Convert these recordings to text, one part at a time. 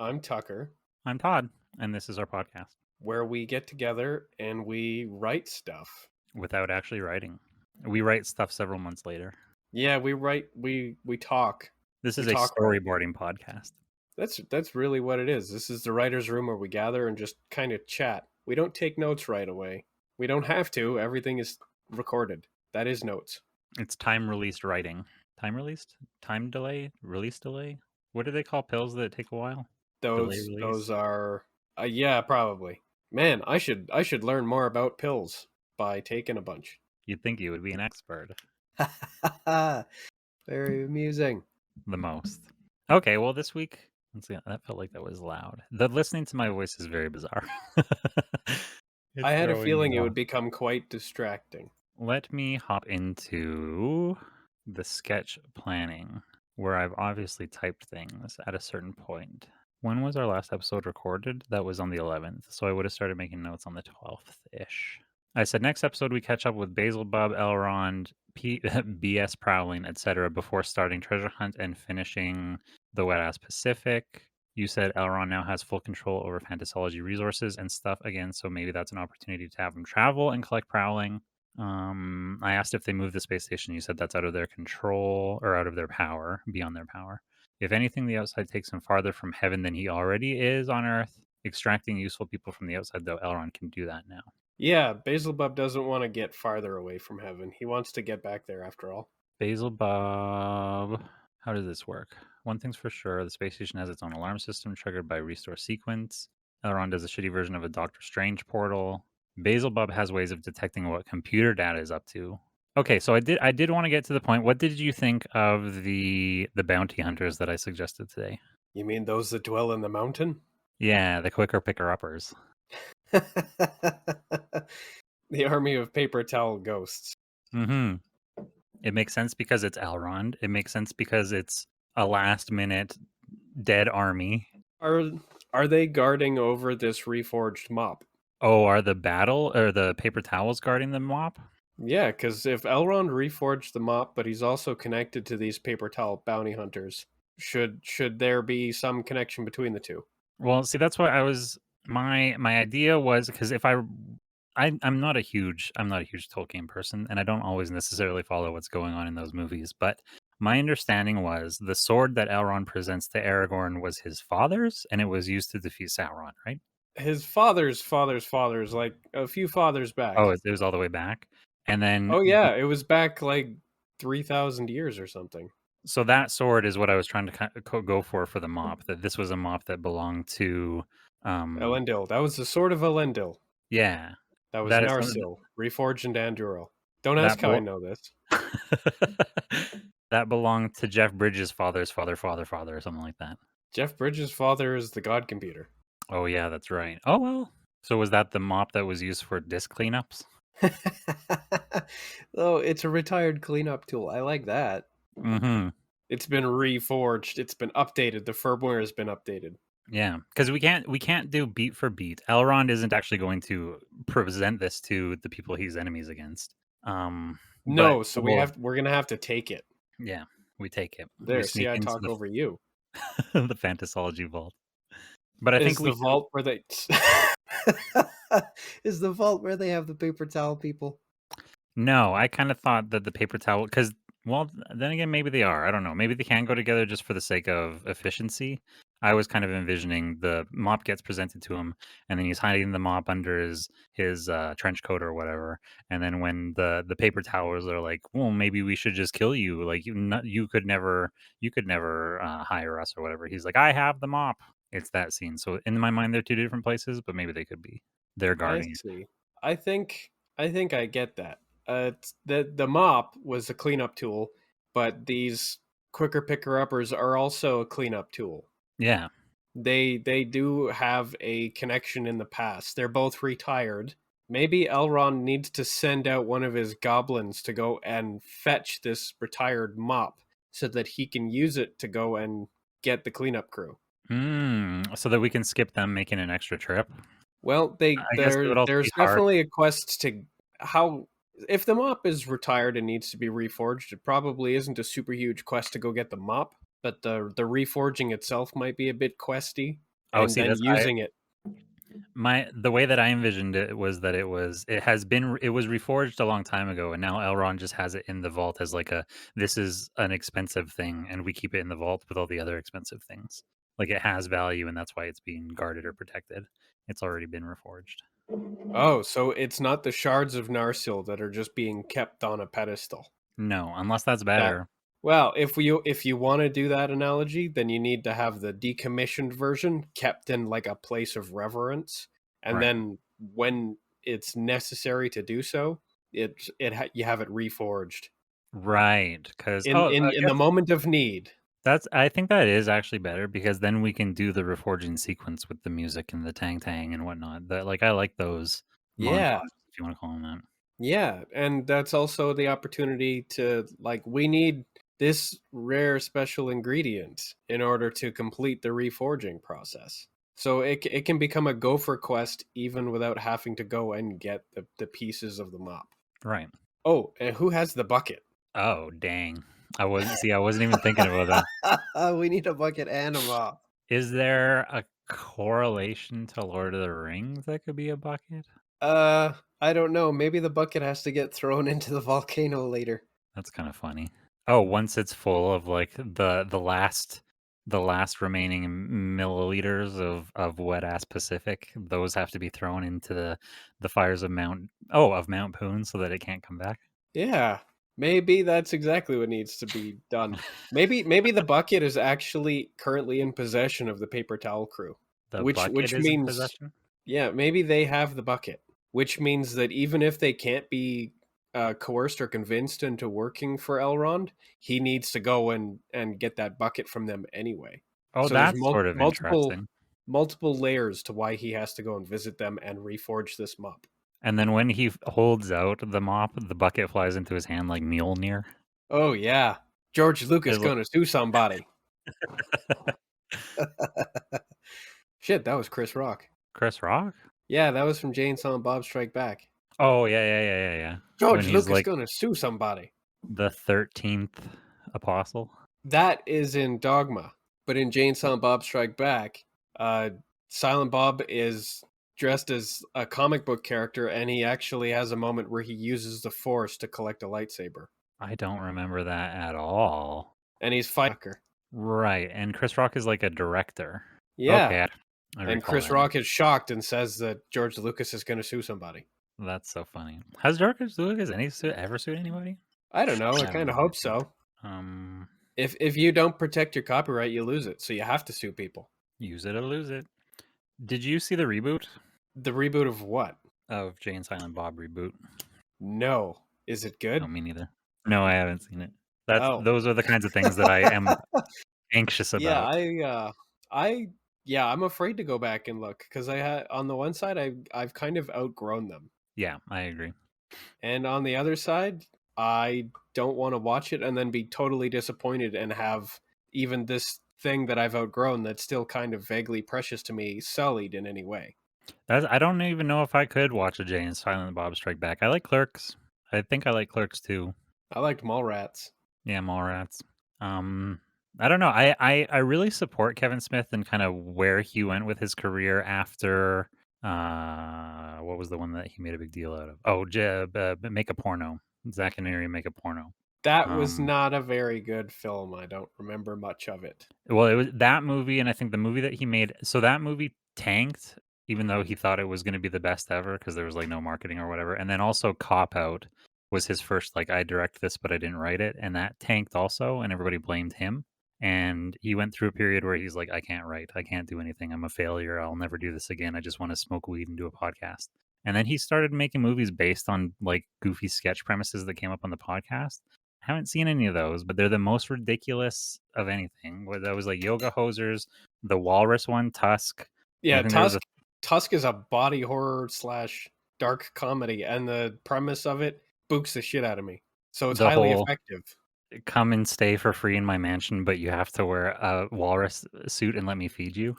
I'm Tucker, I'm Todd, and this is our podcast where we get together and we write stuff. without actually writing. We write stuff several months later. Yeah, we write. We talk. This We is a talk right. storyboarding podcast. That's really what it is. This is the writers' room where we gather and just kind of chat. We don't take notes right away. We don't have to. Everything is recorded. That is notes. It's time-released writing. Time-released? Time delay? Release delay? What do they call pills that take a while? Delay Those release? those are yeah, probably. Man, I should learn more about pills by taking a bunch. You'd think you would be an expert. Very amusing. The most. Okay, well, this week... Let's see, that felt like that was loud. The listening to my voice is very bizarre. I had a feeling it off. would become quite distracting. Let me hop into the sketch planning, where I've obviously typed things at a certain point. When was our last episode recorded? That was on the 11th, so I would have started making notes on the 12th-ish. I said next episode we catch up with Bezolbub, Elrond, BS Prowling, etc. before starting Treasure Hunt and finishing the Wet-Ass Pacific. You said Elrond now has full control over Fantasology resources and stuff again, so maybe that's an opportunity to have him travel and collect Prowling. I asked if they moved the space station. You said that's out of their control or out of their power, beyond their power. If anything, the outside takes him farther from heaven than he already is on Earth. Extracting useful people from the outside, though, Elrond can do that now. Yeah, Bezolbub doesn't want to get farther away from heaven. He wants to get back there after all. Bezolbub. How does this work? One thing's for sure, the space station has its own alarm system triggered by restore sequence. Elrond does a shitty version of a Doctor Strange portal. Bezolbub has ways of detecting what computer data is up to. Okay, so I did want to get to the point. What did you think of the bounty hunters that I suggested today? You mean those that dwell in the mountain? Yeah, the quicker picker-uppers. The army of paper towel ghosts. Mm-hmm. It makes sense because it's Elrond. It makes sense because it's a last-minute dead army. Are they guarding over this reforged mop? Oh, are the paper towels guarding the mop? Yeah, because if Elrond reforged the mop, but he's also connected to these paper towel bounty hunters, should there be some connection between the two? Well, see, that's why I was my idea was because if I'm not a huge Tolkien person, and I don't always necessarily follow what's going on in those movies, but my understanding was the sword that Elrond presents to Aragorn was his father's, and it was used to defeat Sauron, right? His father's, like a few fathers back. Oh, it was all the way back, and then Oh yeah, it was back like 3,000 years or something. So that sword is what I was trying to go for the mop. That this was a mop that belonged to Elendil. That was the sword of Elendil. Yeah, That was that is Narsil, reforged in Anduril. Don't ask how I know this. That belonged to Jeff Bridges' father's father, or something like that. Jeff Bridges' father is the God Computer. Oh yeah, that's right. Oh well. So was that the mop that was used for disc cleanups? Oh, it's a retired cleanup tool. I like that. Mm-hmm. It's been reforged. It's been updated. The firmware has been updated. Yeah, because we can't do beat for beat. Elrond isn't actually going to present this to the people he's enemies against. No, so we're gonna have to take it. Yeah, we take it. There, see, I talk over you. The Fantasology vault. But I think the vault where they is the vault where they have the paper towel people. No, I kind of thought that the paper towel, because, well, then again, maybe they are. I don't know. Maybe they can go together just for the sake of efficiency. I was kind of envisioning the mop gets presented to him, and then he's hiding the mop under his trench coat or whatever. And then when the paper towels are like, well, maybe we should just kill you. Like you could never hire us or whatever. He's like, I have the mop. It's that scene. So in my mind, they're two different places, but maybe they could be. They're guarding. I see. I think I get that. The mop was a cleanup tool, but these quicker picker uppers are also a cleanup tool. Yeah. They do have a connection in the past. They're both retired. Maybe Elrond needs to send out one of his goblins to go and fetch this retired mop so that he can use it to go and get the cleanup crew. So that we can skip them making an extra trip. Well, there's definitely a quest to how if the mop is retired and needs to be reforged, it probably isn't a super huge quest to go get the mop, but the reforging itself might be a bit questy. Oh, and see, then that's using it. the way that I envisioned it was that it was reforged a long time ago, and now Elrond just has it in the vault as like this is an expensive thing, and we keep it in the vault with all the other expensive things. Like it has value, and that's why it's being guarded or protected. It's already been reforged. Oh, so it's not the shards of Narsil that are just being kept on a pedestal. No, unless that's That better. well, if you want to do that analogy, then you need to have the decommissioned version kept in like a place of reverence, and Right. then when it's necessary to do so, you have it reforged Right, because in oh, in I in the guess moment of need. I think that is actually better because then we can do the reforging sequence with the music and the tang tang and whatnot. That like I like those Yeah. montages, if you want to call them that. Yeah, and that's also the opportunity to like we need this rare special ingredient in order to complete the reforging process. So it can become a gopher quest even without having to go and get the pieces of the mop. Right. Oh, and who has the bucket? Oh, dang. I wasn't even thinking about that. We need a bucket and a mop. Is there a correlation to Lord of the Rings that could be a bucket? I don't know. Maybe the bucket has to get thrown into the volcano later. That's kind of funny. Oh, once it's full of like the last remaining milliliters of wet ass Pacific, those have to be thrown into the fires of Mount Poon so that it can't come back. Yeah, maybe that's exactly what needs to be done. Maybe the bucket is actually currently in possession of the paper towel crew, The which bucket is in means possession. yeah, maybe they have the bucket, which means that even if they can't be coerced or convinced into working for Elrond, he needs to go and get that bucket from them anyway. Oh, So there's that's sort of interesting. multiple layers to why he has to go and visit them and reforge this mop. And then when he holds out the mop, the bucket flies into his hand like Mjolnir. Oh yeah, George Lucas It lo- gonna sue somebody. Shit, that was Chris Rock. Chris Rock? Yeah, that was from Jay and Silent Bob Strike Back. Oh yeah. When George he's Lucas like gonna sue somebody. the 13th apostle. That is in Dogma, but in Jay and Silent Bob Strike Back, uh, Silent Bob is dressed as a comic book character, and he actually has a moment where he uses the Force to collect a lightsaber, I don't remember that at all. and he's fighting. Right, and Chris Rock is like a director. Yeah, Okay, I and recall Chris that now. Rock is shocked and says that George Lucas is going to sue somebody. That's so funny. Has George Lucas ever sued anybody? I don't know. I I have kind no of hope idea. so. Um, If you don't protect your copyright, you lose it. So you have to sue people. use it or lose it. Did you see the reboot The reboot of what? of Jay and Silent Bob reboot? No. Is it No, good? me neither. No, I haven't seen it. Oh. Those are the kinds of things that I am anxious Yeah, about. I yeah, I'm afraid to go back and look because I had on the one side I've kind of outgrown them. Yeah, I agree. And on the other side, I don't want to watch it and then be totally disappointed and have even this thing that I've outgrown that's still kind of vaguely precious to me sullied in any way. I don't even know if I could watch a Jay and Silent Bob Strike Back. I like Clerks. I think I like Clerks too. I liked Mallrats. Yeah, Mallrats. I don't know. I really support Kevin Smith and kind of where he went with his career after what was the one that he made a big deal out of? Oh, Make a Porno. Zack and Miri Make a Porno. That was Um, not a very good film. I don't remember much of it. well, it was that movie, and I think the movie that he made. So that movie tanked, even though he thought it was going to be the best ever because there was like no marketing or whatever. And then also Cop Out was his first like I direct this, but I didn't write it, and that tanked also, and everybody blamed him. And he went through a period where he's like, I can't write, I can't do anything, I'm a failure, I'll never do this again. I just want to smoke weed and do a podcast. And then he started making movies based on like goofy sketch premises that came up on the podcast. I haven't seen any of those, but they're the most ridiculous of anything. Where that was like Yoga Hosers, the Walrus one, Tusk. And I Yeah, think there was a Tusk is a body horror slash dark comedy, and the premise of it spooks the shit out of me. So it's the highly whole effective. come and stay for free in my mansion, but you have to wear a walrus suit and let me feed you.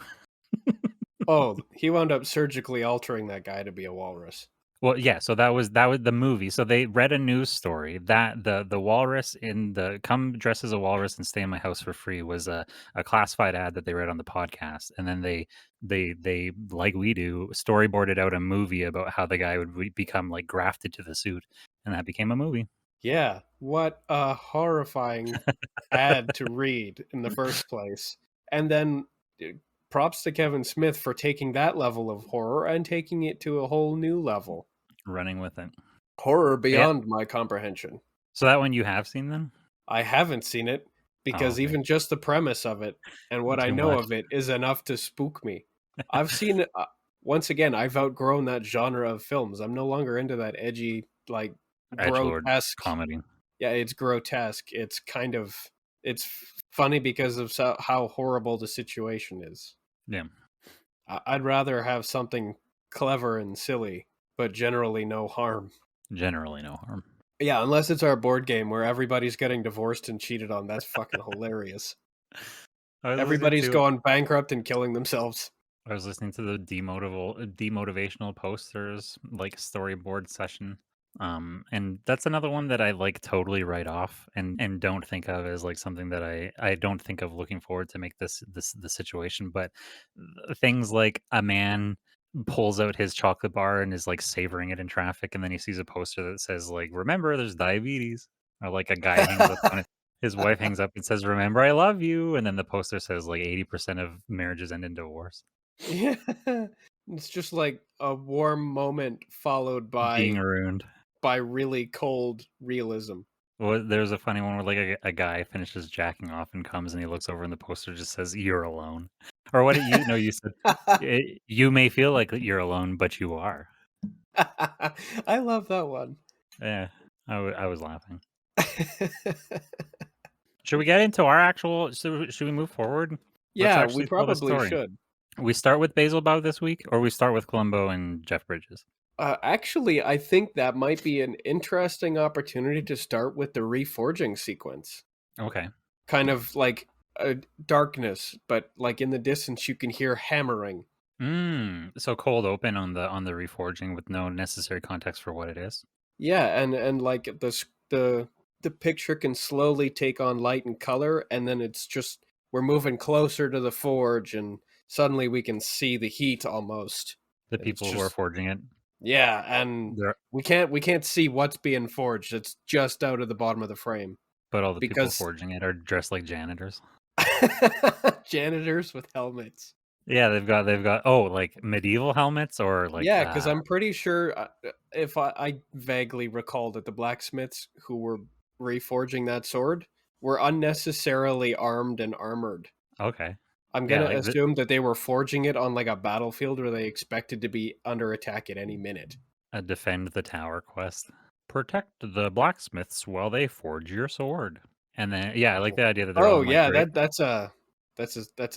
Oh, he wound up surgically altering that guy to be a walrus. Well, yeah, so that was the movie. So they read a news story that the walrus in the come dress as a walrus and stay in my house for free was a classified ad that they read on the podcast, and then they like we do storyboarded out a movie about how the guy would become like grafted to the suit, and that became a movie. Yeah, what a horrifying ad to read in the first place. And then uh, props to Kevin Smith for taking that level of horror and taking it to a whole new level. Running with it. Horror Yeah. beyond my comprehension. So that one you have seen then? I haven't seen it Oh, because okay. even just the premise of it and what I Too know much. of it is enough to spook me. I've seen once again, I've outgrown that genre of films. I'm no longer into that edgy, like Edgelord grotesque. comedy. Yeah, it's grotesque. It's kind of it's funny because of how horrible the situation is. Yeah. I'd rather have something clever and silly, but generally no harm. Generally no harm. Yeah, unless it's our board game where everybody's getting divorced and cheated on. That's fucking hilarious. I was listening Everybody's to going bankrupt and killing themselves. I was listening to the demotivational posters like storyboard session. And that's another one that I like totally write off and don't think of as like something that I don't think of looking forward to make this the situation. But things like a man pulls out his chocolate bar and is like savoring it in traffic, and then he sees a poster that says like remember there's diabetes. Or like a guy hangs up on it. His wife hangs up and says, "Remember, I love you," and then the poster says like 80% of marriages end in divorce. Yeah. It's just like a warm moment followed Being ruined. by really cold realism. Well, there's a funny one where like a guy finishes jacking off and comes and he looks over and the poster just says "You're alone," or what? You know, you said you may feel like you're alone, but you are. I love that one. Yeah, I was laughing. Should we get into our actual? Should we move forward? Let's Yeah, we actually tell the probably story. should. We start with Bezolbub this week, or we start with Columbo and Jeff Bridges. Actually, I think that might be an interesting opportunity to start with the reforging sequence. Okay. Kind of like a darkness, but like in the distance you can hear hammering. So cold open on the reforging with no necessary context for what it is. Yeah, and like the picture can slowly take on light and color, and then it's just we're moving closer to the forge, and suddenly we can see the heat almost. The And it's people who are just forging it, yeah, and they're we can't see what's being forged. It's just out of the bottom of the frame but all the people because forging it are dressed like janitors. janitors with helmets. Yeah, they've got oh, like medieval helmets or like Yeah, because I'm pretty sure if I vaguely recall that the blacksmiths who were reforging that sword were unnecessarily armed and armored. okay. I'm Yeah, gonna like assume that they were forging it on like a battlefield where they expected to be under attack at any minute. a defend the tower quest. Protect the blacksmiths while they forge your sword. And then yeah, I like the idea that they're all Oh in like yeah, great that's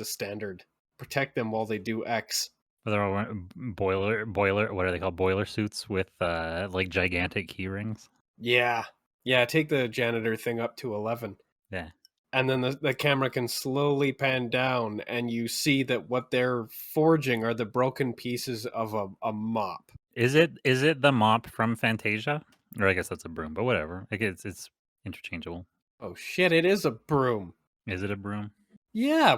a standard. Protect them while they do X. they're all wearing boiler what are they called? Boiler suits with like gigantic key rings. Yeah. Yeah, take the janitor thing up to 11. Yeah. And then the camera can slowly pan down and you see that what they're forging are the broken pieces of a mop. Is it the mop from Fantasia? Or I guess that's a broom, but whatever. Like it's interchangeable. Oh shit, it is a broom. Is it a broom? Yeah,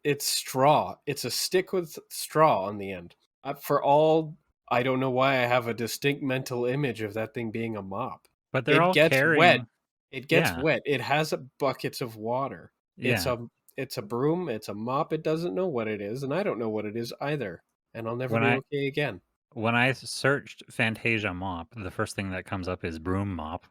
it's straw. It's a stick with straw on the end. For all I don't know why I have a distinct mental image of that thing being a mop. But they're It all gets wet. carrying. It gets Yeah. wet. It has buckets of water. It's Yeah. a it's a broom, it's a mop. It doesn't know what it is, and I don't know what it is either. And I'll never When be I okay again. when I searched Fantasia mop, the first thing that comes up is broom mop.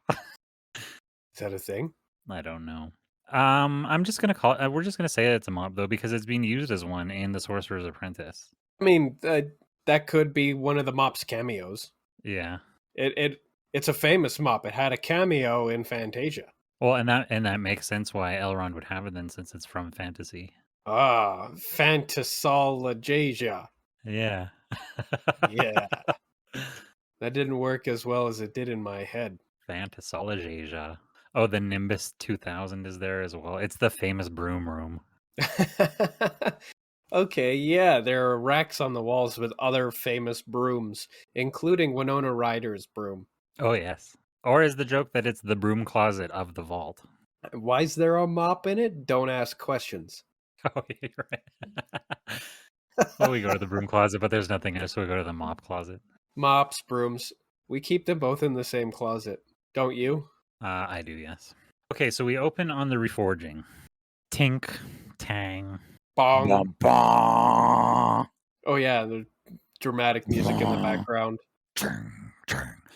Is that a thing? I don't know. I'm just gonna call it. We're just gonna say it's a mop though because it's being used as one in the Sorcerer's Apprentice. I mean, that could be one of the mop's cameos. Yeah. It's a famous mop. It had a cameo in Fantasia. Well, and that makes sense why Elrond would have it then, since it's from fantasy. Ah, Fantasology. Yeah. Yeah, that didn't work as well as it did in my head. Fantasology. Oh, the Nimbus 2000 is there as well. It's the famous broom room. Okay, yeah, there are racks on the walls with other famous brooms, including Winona Ryder's broom. Oh, yes. Or is the joke that it's the broom closet of the vault? Why is there a mop in it? Don't ask questions. Oh, you're right. Well, we go to the broom closet, but there's nothing in it, so we go to the mop closet. Mops, brooms. We keep them both in the same closet. Don't you? I do, yes. Okay, so we open on the reforging. Tink, tang, Bong. bum, bum. Oh yeah, the dramatic music in the background. Ching,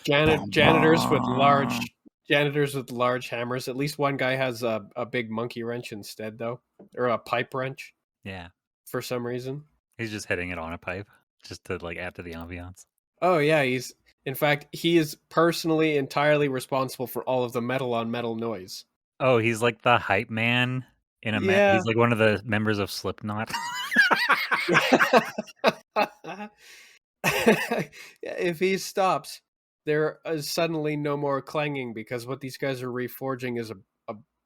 ching, Janitors with bum. large hammers. At least one guy has a big monkey wrench instead, though, or a pipe wrench Yeah, for some reason. he's just hitting it on a pipe, just to like add to the ambiance. Oh yeah, in fact he is personally entirely responsible for all of the metal on metal noise. Oh, he's like the hype man in a Yeah. he's like one of the members of Slipknot. If he stops, there is suddenly no more clanging because what these guys are reforging is a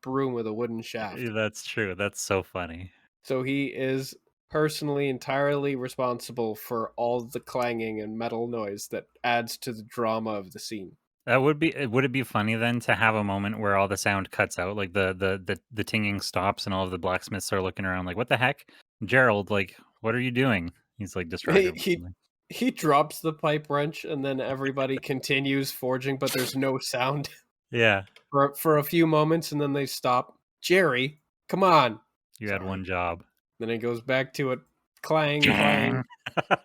broom with a wooden shaft. That's true. That's so funny. So he is personally entirely responsible for all the clanging and metal noise that adds to the drama of the scene. That would it be funny then to have a moment where all the sound cuts out, like the tinging stops and all of the blacksmiths are looking around like, what the heck? Gerald, like, what are you doing? He's like He distracted with he, something. he drops the pipe wrench and then everybody continues forging, but there's no sound Yeah, for a few moments and then they stop. Jerry, come on. you had Sorry. one job. Then it goes back to it clang, clang, Jang.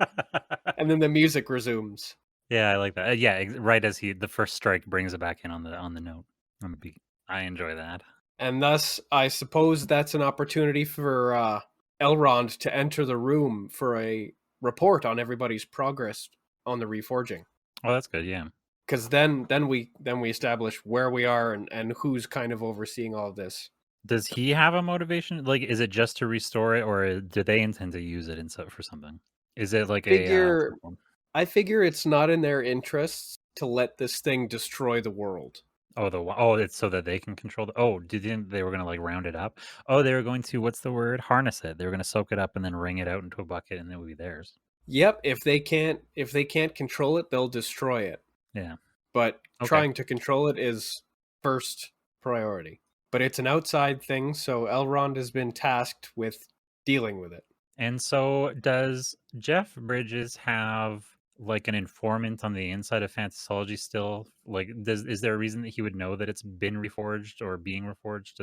and then the music resumes. Yeah, I like that. Yeah, right as the first strike brings it back in on the note. On the beat. I enjoy that. And thus, I suppose that's an opportunity for Elrond to enter the room for a report on everybody's progress on the reforging. Oh, that's good. Yeah. Because then we establish where we are and who's kind of overseeing all of this. Does he have a motivation? Like, is it just to restore it, or do they intend to use it for something? Is it like Figure I figure it's not in their interests to let this thing destroy the world. it's so that they can control the. Oh, they were gonna like round it up? Oh, they were going to what's the word? Harness it. They were gonna soak it up and then wring it out into a bucket, and it would be theirs. Yep, if they can't control it, they'll destroy it. Yeah. But Okay. trying to control it is first priority. But it's an outside thing, so Elrond has been tasked with dealing with it. And so, does Jeff Bridges have like an informant on the inside of Fantasology still? Like, is there a reason that he would know that it's been reforged or being reforged?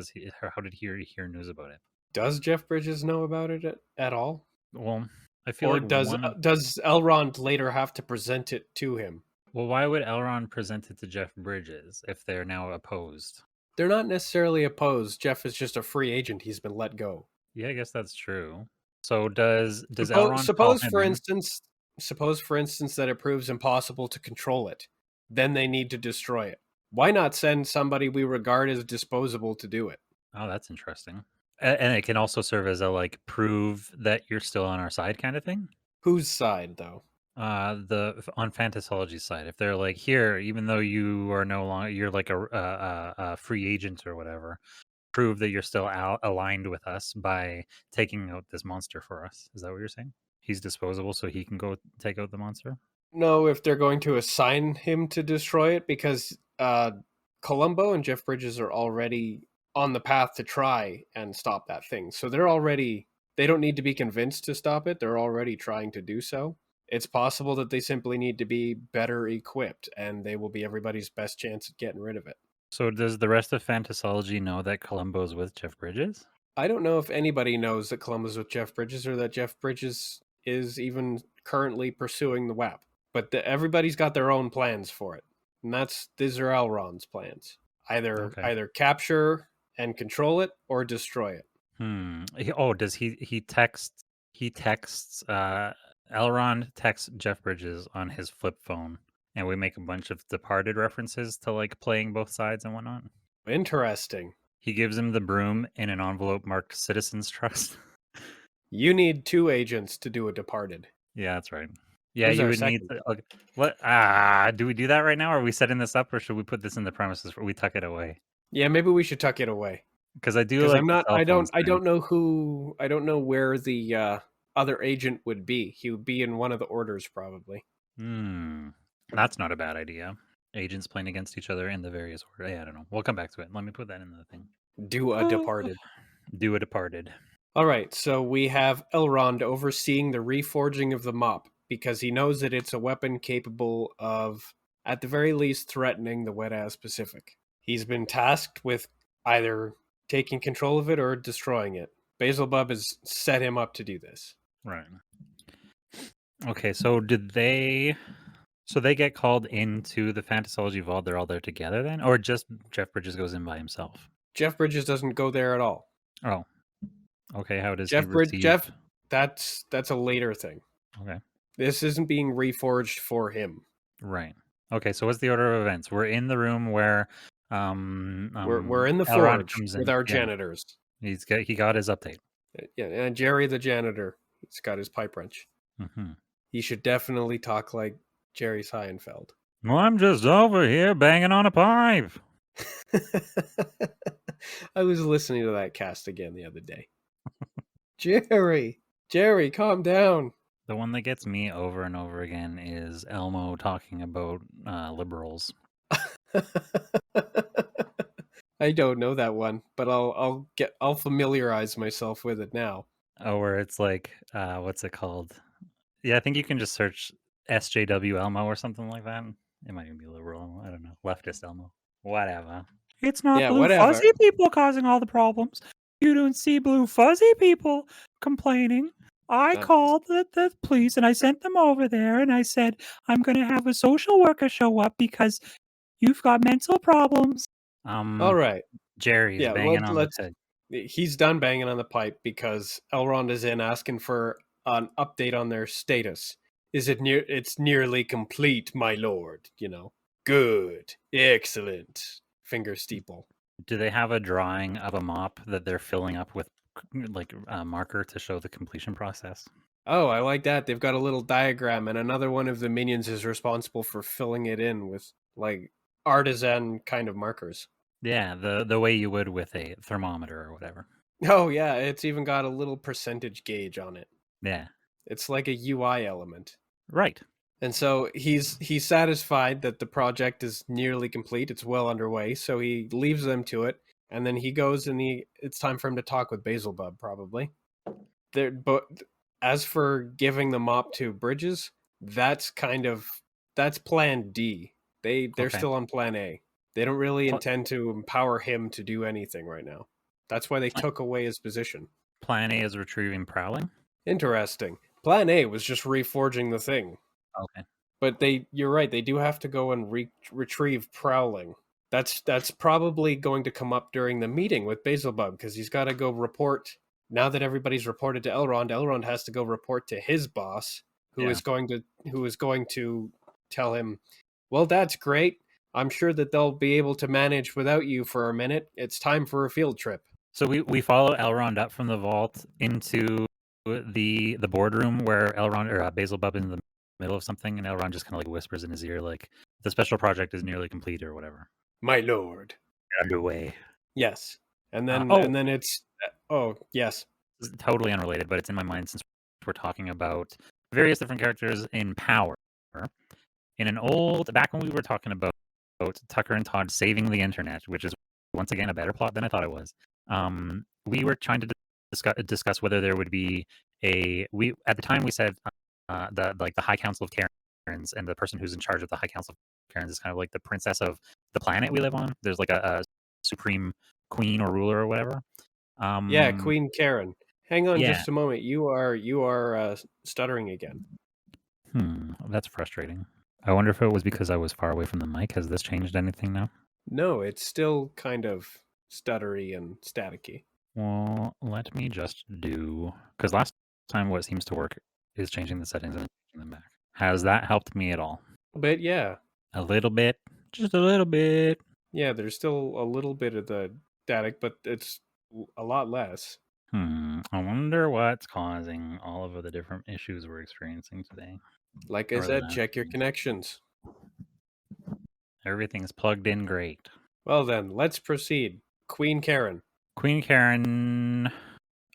How did he hear news about it? Does Jeff Bridges know about it at all? Well, I feel Or like does Elrond later have to present it to him? Well, why would Elrond present it to Jeff Bridges if they're now opposed? They're not necessarily opposed. Jeff is just a free agent. He's been let go. Yeah, I guess that's true. So does Elrond call Suppose him for in? instance that it proves impossible to control it. Then they need to destroy it. Why not send somebody we regard as disposable to do it? Oh, that's interesting. And it can also serve as a like prove that you're still on our side kind of thing. Whose side, though? On Fantasology's side, if they're like here, even though you are no longer, you're like a free agent or whatever, prove that you're still aligned with us by taking out this monster for us. Is that what you're saying? He's disposable, so he can go take out the monster. No, if they're going to assign him to destroy it, because Columbo and Jeff Bridges are already on the path to try and stop that thing. So they don't need to be convinced to stop it. They're already trying to do so. It's possible that they simply need to be better equipped, and they will be everybody's best chance at getting rid of it. So does the rest of Fantasology know that Columbo's with Jeff Bridges? I don't know if anybody knows that Columbo's with Jeff Bridges or that Jeff Bridges is even currently pursuing the WAP. But everybody's got their own plans for it. And these are Elrond's plans. Either capture and control it or destroy it. Does he texts Elrond texts Jeff Bridges on his flip phone, and we make a bunch of Departed references to like playing both sides and whatnot. Interesting. He gives him the broom in an envelope marked Citizens Trust. You need 2 agents to do a Departed. Yeah, that's right. Yeah, Who's you our would need second? to. Okay. What? Do we do that right now? Are we setting this up, or should we put this in the premises where we tuck it away? Yeah, maybe we should tuck it away. Because I do like. I don't know where the other agent would be. He would be in one of the orders, probably. That's not a bad idea. Agents playing against each other in the various orders. Yeah, I don't know. We'll come back to it. Let me put that in the thing. Do a departed. Do a departed. All right, so we have Elrond overseeing the reforging of the mop because he knows that it's a weapon capable of, at the very least, threatening the Wet-Ass Pacific. He's been tasked with either taking control of it or destroying it. Bezolbub has set him up to do this. Right. Okay, so they get called into the Fantasology Vault, they're all there together then? Or just Jeff Bridges goes in by himself? Jeff Bridges doesn't go there at all. Oh. Okay, how does Jeff he receive... Jeff, that's a later thing. Okay. This isn't being reforged for him. Right. Okay, so what's the order of events? We're in the room where we're in the Elrond forge comes with in. our Yeah. janitors. He got his update. Yeah, and Jerry the janitor, he's got his pipe wrench. Mm-hmm. He should definitely talk like Jerry Seinfeld. Well, I'm just over here banging on a pipe. I was listening to that cast again the other day. Jerry, calm down. The one that gets me over and over again is Elmo talking about liberals. I don't know that one, but I'll familiarize myself with it now. Oh, where it's like, what's it called? Yeah, I think you can just search SJW Elmo or something like that. It might even be liberal. I don't know. Leftist Elmo. Whatever. It's not blue fuzzy people causing all the problems. You don't see blue fuzzy people complaining. I called the police and I sent them over there and I said, I'm going to have a social worker show up because you've got mental problems. All right. Jerry's banging on the pipe. He's done banging on the pipe because Elrond is in asking for an update on their status. It's nearly complete, my lord, Good. Excellent. Finger steeple. Do they have a drawing of a mop that they're filling up with like a marker to show the completion process? Oh, I like that. They've got a little diagram and another one of the minions is responsible for filling it in with like artisan kind of markers. Yeah, the way you would with a thermometer or whatever. Oh yeah, it's even got a little percentage gauge on it. Yeah. It's like a UI element. Right. And so he's satisfied that the project is nearly complete. It's well underway, so he leaves them to it, and then he goes and it's time for him to talk with Bezolbub, probably. But as for giving the mop to Bridges, that's plan D. They're still on plan A. They don't really intend to empower him to do anything right now. That's why they took away his position. Plan A is retrieving Prowling? Interesting. Plan A was just reforging the thing. Okay. But you're right, they do have to go and retrieve Prowling. That's probably going to come up during the meeting with Bezolbub, because he's got to go report. Now that everybody's reported to Elrond has to go report to his boss, who is going to tell him, well, that's great. I'm sure that they'll be able to manage without you for a minute. It's time for a field trip. So we follow Elrond up from the vault into the boardroom where Elrond or Bezolbub in the middle of something, and Elrond just kind of like whispers in his ear, like, the special project is nearly complete or whatever. My lord. Underway. Yes. And then it's yes. This is totally unrelated, but it's in my mind since we're talking about various different characters in power. In an back when we were talking about Tucker and Todd saving the internet, which is once again a better plot than I thought it was. We were trying to discuss whether there would be at the time we said the High Council of Karens, and the person who's in charge of the High Council of Karens is kind of like the princess of the planet we live on. There's like a supreme queen or ruler or whatever. Queen Karen. Hang on just a moment. You are stuttering again. That's frustrating. I wonder if it was because I was far away from the mic. Has this changed anything now? No, it's still kind of stuttery and staticky. Well, let me just because last time what seems to work is changing the settings and changing them back. Has that helped me at all? A bit, yeah. A little bit? Just a little bit. Yeah, there's still a little bit of the static, but it's a lot less. I wonder what's causing all of the different issues we're experiencing today. Like I said, check your connections. Everything's plugged in great. Well then, let's proceed. Queen Karen. Queen Karen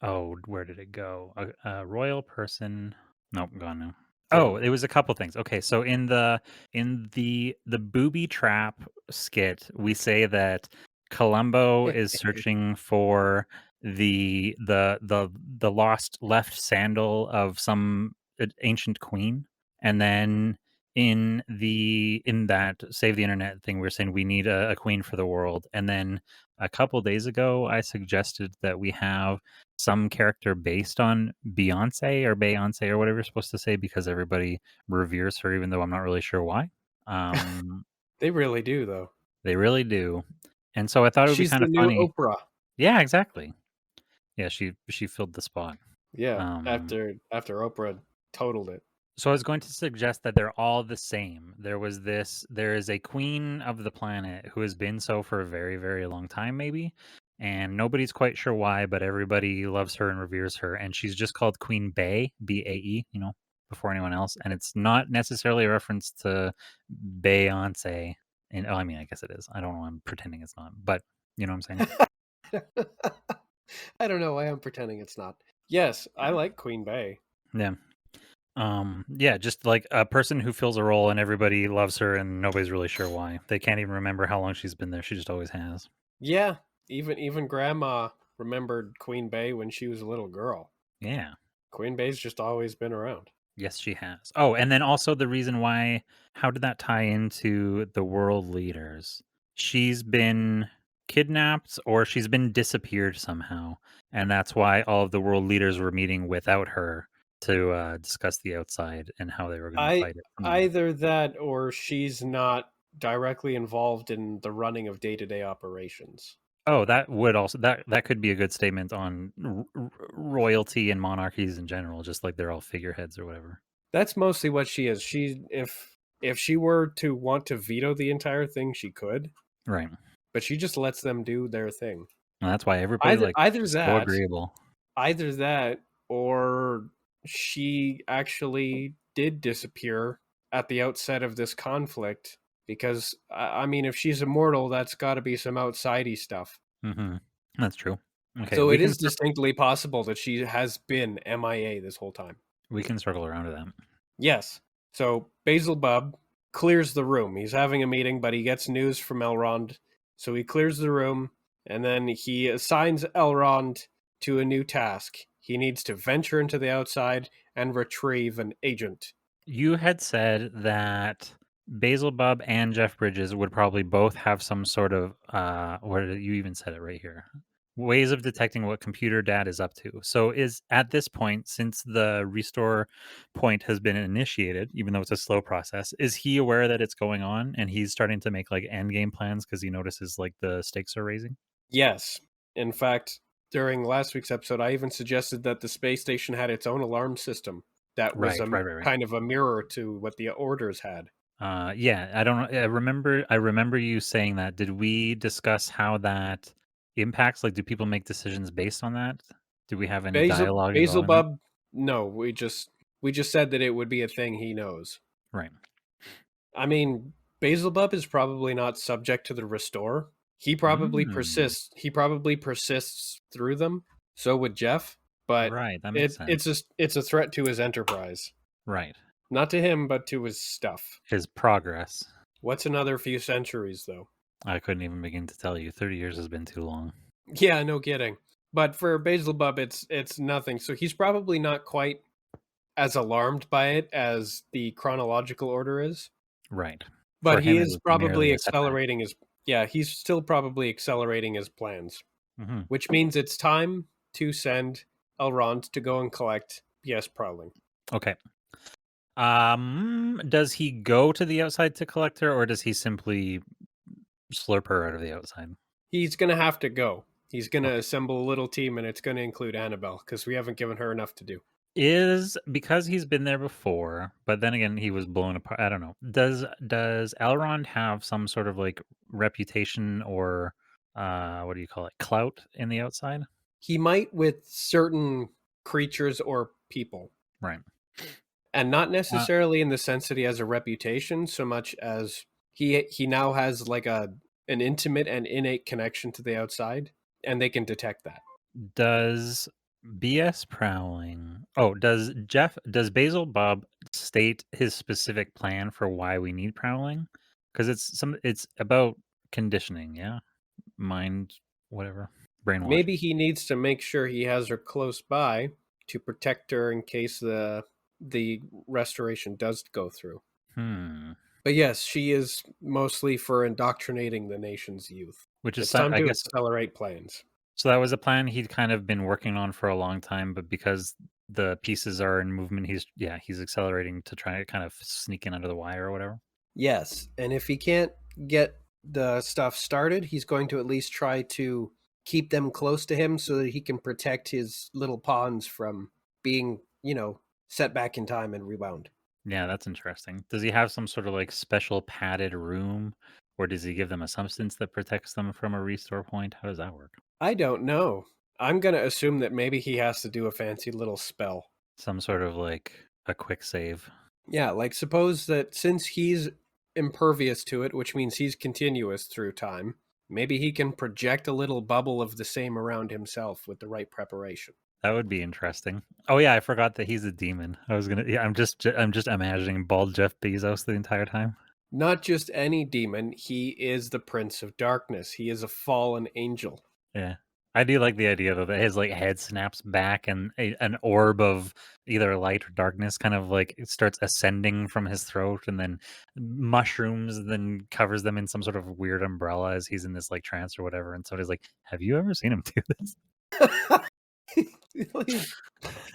Oh, where did it go? A royal person. Nope, gone now. Yeah. Oh, it was a couple things. Okay, so in the booby trap skit, we say that Columbo is searching for the lost left sandal of some ancient queen, and then in that save the internet thing, we're saying we need a queen for the world, and then a couple days ago, I suggested that we have some character based on Beyonce or whatever you're supposed to say because everybody reveres her, even though I'm not really sure why. Um, They really do, though. they really do, and so I thought it would be She's kind the of new funny. Oprah. Yeah, exactly. Yeah, she filled the spot. Yeah, Um, after Oprah totaled it. So I was going to suggest that they're all the same. There is a queen of the planet who has been so for a very, very long time, maybe, and nobody's quite sure why, but everybody loves her and reveres her, and she's just called Queen Bae, Bae, before anyone else, and it's not necessarily a reference to Beyonce. And I mean, I guess it is. I don't know. I'm pretending it's not, but you know what I'm saying? I don't know why I'm pretending it's not. Yes, I like Queen Bey. Yeah. Yeah, just like a person who fills a role and everybody loves her and nobody's really sure why. They can't even remember how long she's been there. She just always has. Yeah, even Grandma remembered Queen Bey when she was a little girl. Yeah. Queen Bey's just always been around. Yes, she has. Oh, and then also the reason why, how did that tie into the world leaders? She's been kidnapped or she's been disappeared somehow. And that's why all of the world leaders were meeting without her to discuss the outside and how they were going to I fight it from the inside. Either that or she's not directly involved in the running of day-to-day operations. Oh, that would also that could be a good statement on royalty and monarchies in general, just like they're all figureheads or whatever. That's mostly what she is. She if she were to want to veto the entire thing, she could, Right. but she just lets them do their thing. And that's why everybody Either like either is so that, agreeable. either that or she actually did disappear at the outset of this conflict because I mean if she's immortal that's got to be some outsidey stuff. Hmm. That's true. Okay, So it is distinctly possible that she has been MIA this whole time. we can circle around to that. Yes. So Bezolbub clears the room. He's having a meeting, but he gets news from Elrond. So he clears the room, and then he assigns Elrond to a new task. He needs to venture into the outside and retrieve an agent. You had said that Bezolbub and Jeff Bridges would probably both have some sort of what did you even said it right here? Ways of detecting what computer dad is up to. So is at this point, since the restore point has been initiated, even though it's a slow process, is he aware that it's going on and he's starting to make like end game plans because he notices like the stakes are raising? Yes. In fact, during last week's episode, I even suggested that the space station had its own alarm system that was Right. kind of a mirror to what the orders had. Yeah, I don't know. I remember you saying that. Did we discuss how that impacts? Like, do people make decisions based on that? Do we have any dialogue involving that? Basilbub, no, we just said that it would be a thing he knows. Right. I mean, Basilbub is probably not subject to the restore. He probably Mm, persists. He probably persists through them. So would Jeff, but right. That makes sense. it's a threat to his enterprise, Right. not to him, but to his stuff. His progress. What's another few centuries, though? I couldn't even begin to tell you. 30 years has been too long. Yeah, no kidding. But for Basilbub, it's nothing. So he's probably not quite as alarmed by it as the chronological order is. Right. For But he him, it is was merely probably a setback. accelerating his yeah, he's still probably accelerating his plans, Hmm. which means it's time to send Elrond to go and collect BS Prowling. Okay. Does he go to the outside to collect her, or does he simply slurp her out of the outside? He's going to have to go. He's going to Okay. assemble a little team, and it's going to include Annabelle because we haven't given her enough to do. Is because he's been there before, but then again, he was blown apart. I don't know. Does Elrond have some sort of like reputation or what do you call it, clout in the outside? He might with certain creatures or people, Right. and not Uh, necessarily in the sense that he has a reputation so much as he now has like an intimate and innate connection to the outside, and they can detect that. does BS Prowling. Oh, does Bezolbub state his specific plan for why we need Prowling? Because it's about conditioning, yeah? Mind, whatever. Brainwashing. Maybe he needs to make sure he has her close by to protect her in case the restoration does go through. But yes, she is mostly for indoctrinating the nation's youth. Which is, It's time I to guess, accelerate plans. so that was a plan he'd kind of been working on for a long time, but because the pieces are in movement, he's accelerating to try to kind of sneak in under the wire or whatever. Yes, and if he can't get the stuff started, he's going to at least try to keep them close to him so that he can protect his little pawns from being, set back in time and rewound. Yeah, that's interesting. Does he have some sort of like special padded room, or does he give them a substance that protects them from a restore point? How does that work? I don't know. I'm going to assume that maybe he has to do a fancy little spell. Some sort of like a quick save. Yeah, like suppose that since he's impervious to it, which means he's continuous through time, maybe he can project a little bubble of the same around himself with the right preparation. That would be interesting. Oh yeah, I forgot that he's a demon. I'm just imagining bald Jeff Bezos the entire time. Not just any demon, he is the Prince of Darkness. He is a fallen angel. Yeah. I do like the idea though that his like head snaps back and an orb of either light or darkness kind of like it starts ascending from his throat and then mushrooms, then covers them in some sort of weird umbrella as he's in this like trance or whatever. And somebody's like, "Have you ever seen him do this?"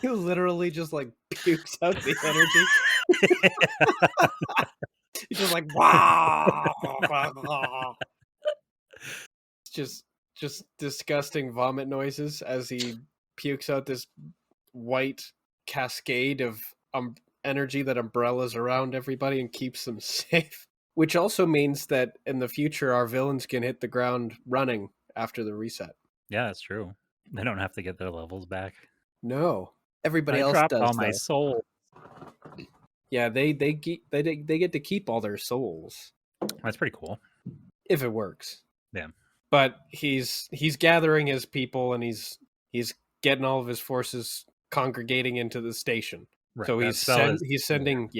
He literally just like pukes out the energy. He's just like wow. Just disgusting vomit noises as he pukes out this white cascade of energy that umbrellas around everybody and keeps them safe. Which also means that in the future, our villains can hit the ground running after the reset. Yeah, that's true. They don't have to get their levels back. No, everybody I else dropped does. all my though. soul. Yeah, they get to keep all their souls. That's pretty cool. If it works. Yeah. But he's gathering his people and he's getting all of his forces congregating into the station. Right. So he's sending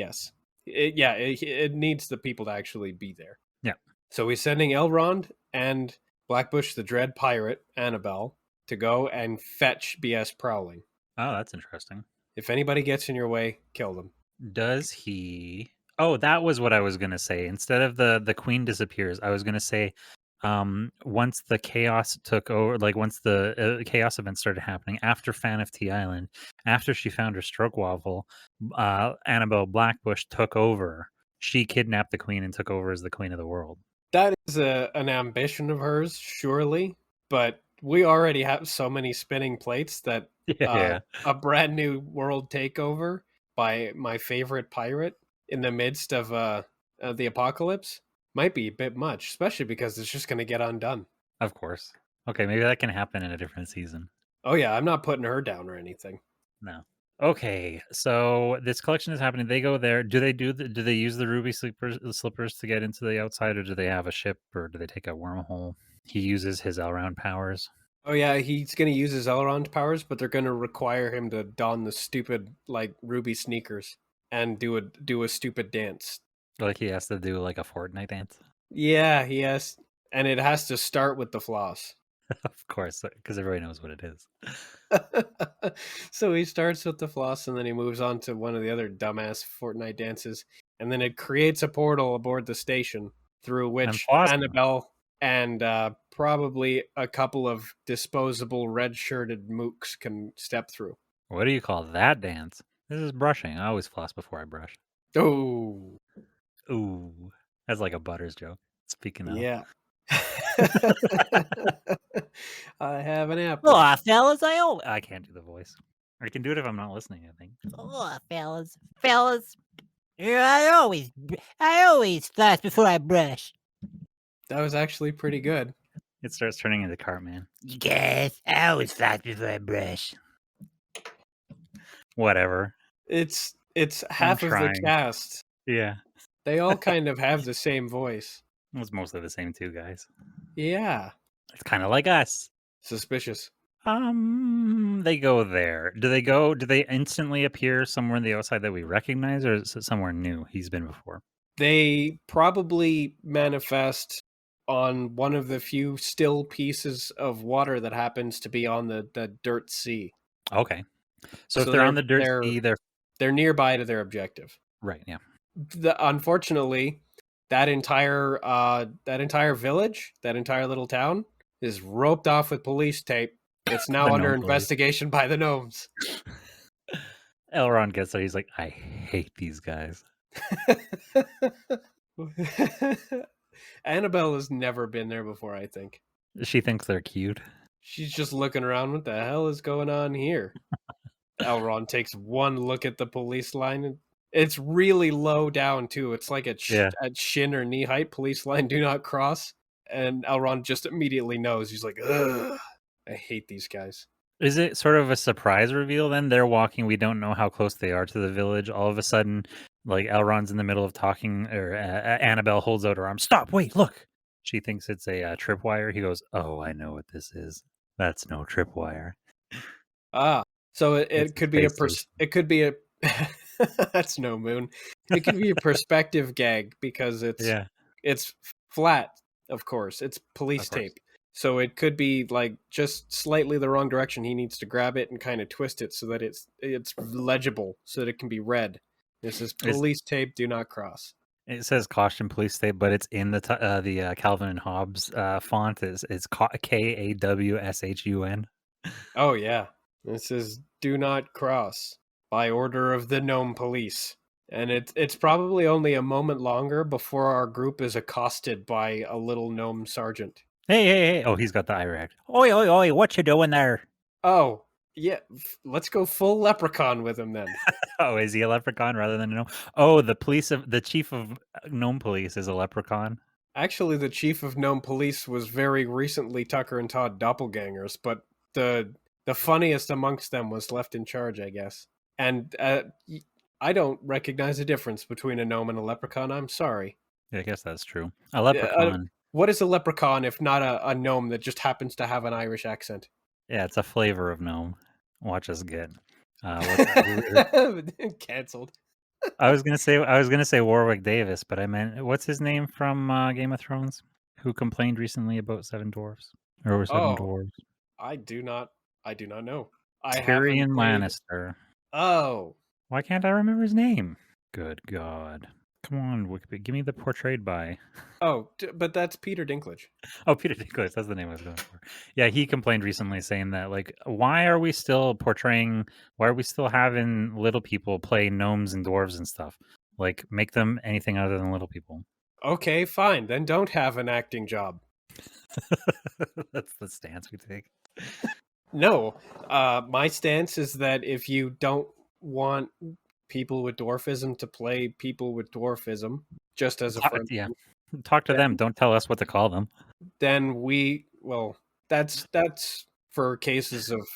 it needs the people to actually be there. Yeah. So he's sending Elrond and Blackbush the Dread Pirate, Annabelle, to go and fetch BS Prowling. Oh, that's interesting. If anybody gets in your way, kill them. Does he? Oh, that was what I was gonna say. Instead of the queen disappears, I was gonna say, once the chaos took over, like once the chaos event started happening after Fan of Tea Island, after she found her stroke waffle, Annabelle Blackbush took over. She kidnapped the queen and took over as the queen of the world. That is an ambition of hers, surely, but we already have so many spinning plates that a brand new world takeover by my favorite pirate in the midst of the apocalypse might be a bit much, especially because it's just going to get undone. Of course. Okay, maybe that can happen in a different season. Oh yeah, I'm not putting her down or anything. No. Okay, so this collection is happening. They go there. Do they use the ruby slippers to get into the outside, or do they have a ship, or do they take a wormhole? He uses his Elrond powers. Oh yeah, he's going to use his Elrond powers, but they're going to require him to don the stupid like ruby sneakers and do a stupid dance. Like he has to do like a Fortnite dance. Yeah, he has, and it has to start with the floss. Of course, because everybody knows what it is. So he starts with the floss, and then he moves on to one of the other dumbass Fortnite dances, and then it creates a portal aboard the station through which Annabelle and probably a couple of disposable red-shirted mooks can step through. What do you call that dance? This is brushing. I always floss before I brush. Oh. Ooh. That's like a Butters joke. Speaking of. Yeah. I have an apple. Oh, fellas, I can't do the voice. I can do it if I'm not listening, I think. Oh, fellas. I always floss before I brush. That was actually pretty good. It starts turning into Cartman. Yes, I always floss before I brush. Whatever. It's half of the cast. Yeah. They all kind of have the same voice. It's mostly the same two guys. Yeah. It's kind of like us. Suspicious. They go there. Do they instantly appear somewhere on the outside that we recognize, or is it somewhere new he's been before? They probably manifest on one of the few still pieces of water that happens to be on the dirt sea. Okay. So if they're on the dirt sea, they're nearby to their objective. right, yeah. Unfortunately, that entire village, that entire little town, is roped off with police tape. It's now The under gnome police. investigation by the gnomes. Elrond gets there. He's like, I hate these guys. Annabelle has never been there before, I think. She thinks they're cute. She's just looking around. What the hell is going on here? Elrond takes one look at the police line. And it's really low down, too. It's like at shin or knee height. Police line, do not cross. And Elrond just immediately knows. He's like, ugh, I hate these guys. Is it sort of a surprise reveal then? They're walking. We don't know how close they are to the village. All of a sudden, like Elrond's in the middle of talking, or Annabelle holds out her arm. Stop! Wait! Look! She thinks it's a tripwire. He goes, "Oh, I know what this is. That's no tripwire." Ah, so it could be it could be a that's no moon. It could be a perspective gag because it's flat, of course. It's police tape. So it could be like just slightly the wrong direction. He needs to grab it and kind of twist it so that it's legible, so that it can be read. This is police tape. Do not cross. It says caution police tape, but it's in the Calvin and Hobbes font. It's KAWSHUN. Oh yeah, this is do not cross by order of the gnome police. And it's probably only a moment longer before our group is accosted by a little gnome sergeant. Hey. Oh, he's got the eye react. Oi, what you doing there? Oh, yeah, let's go full leprechaun with him then. Oh, is he a leprechaun rather than a gnome? Oh, the chief of gnome police is a leprechaun. Actually, the chief of gnome police was very recently Tucker and Todd doppelgangers, but the funniest amongst them was left in charge, I guess. And I don't recognize a difference between a gnome and a leprechaun. I'm sorry. Yeah, I guess that's true. A leprechaun. What is a leprechaun if not a gnome that just happens to have an Irish accent? Yeah, it's a flavor of gnome. Watch us get canceled. I was gonna say Warwick Davis, but I meant what's his name from Game of Thrones? Who complained recently about Seven Dwarfs or Seven Dwarves? I do not know. Tyrion Lannister. Oh, why can't I remember his name? Good God. Come on, Wikipedia. Give me the portrayed by. Oh, but that's Peter Dinklage. Oh, Peter Dinklage. That's the name I was going for. Yeah, he complained recently saying that, like, why are we still having little people play gnomes and dwarves and stuff? Like, make them anything other than little people. Okay, fine. Then don't have an acting job. That's the stance we take. No, my stance is that if you don't want people with dwarfism to play people with dwarfism, just as a friend. Yeah. Talk to them. Don't tell us what to call them. Then that's for cases of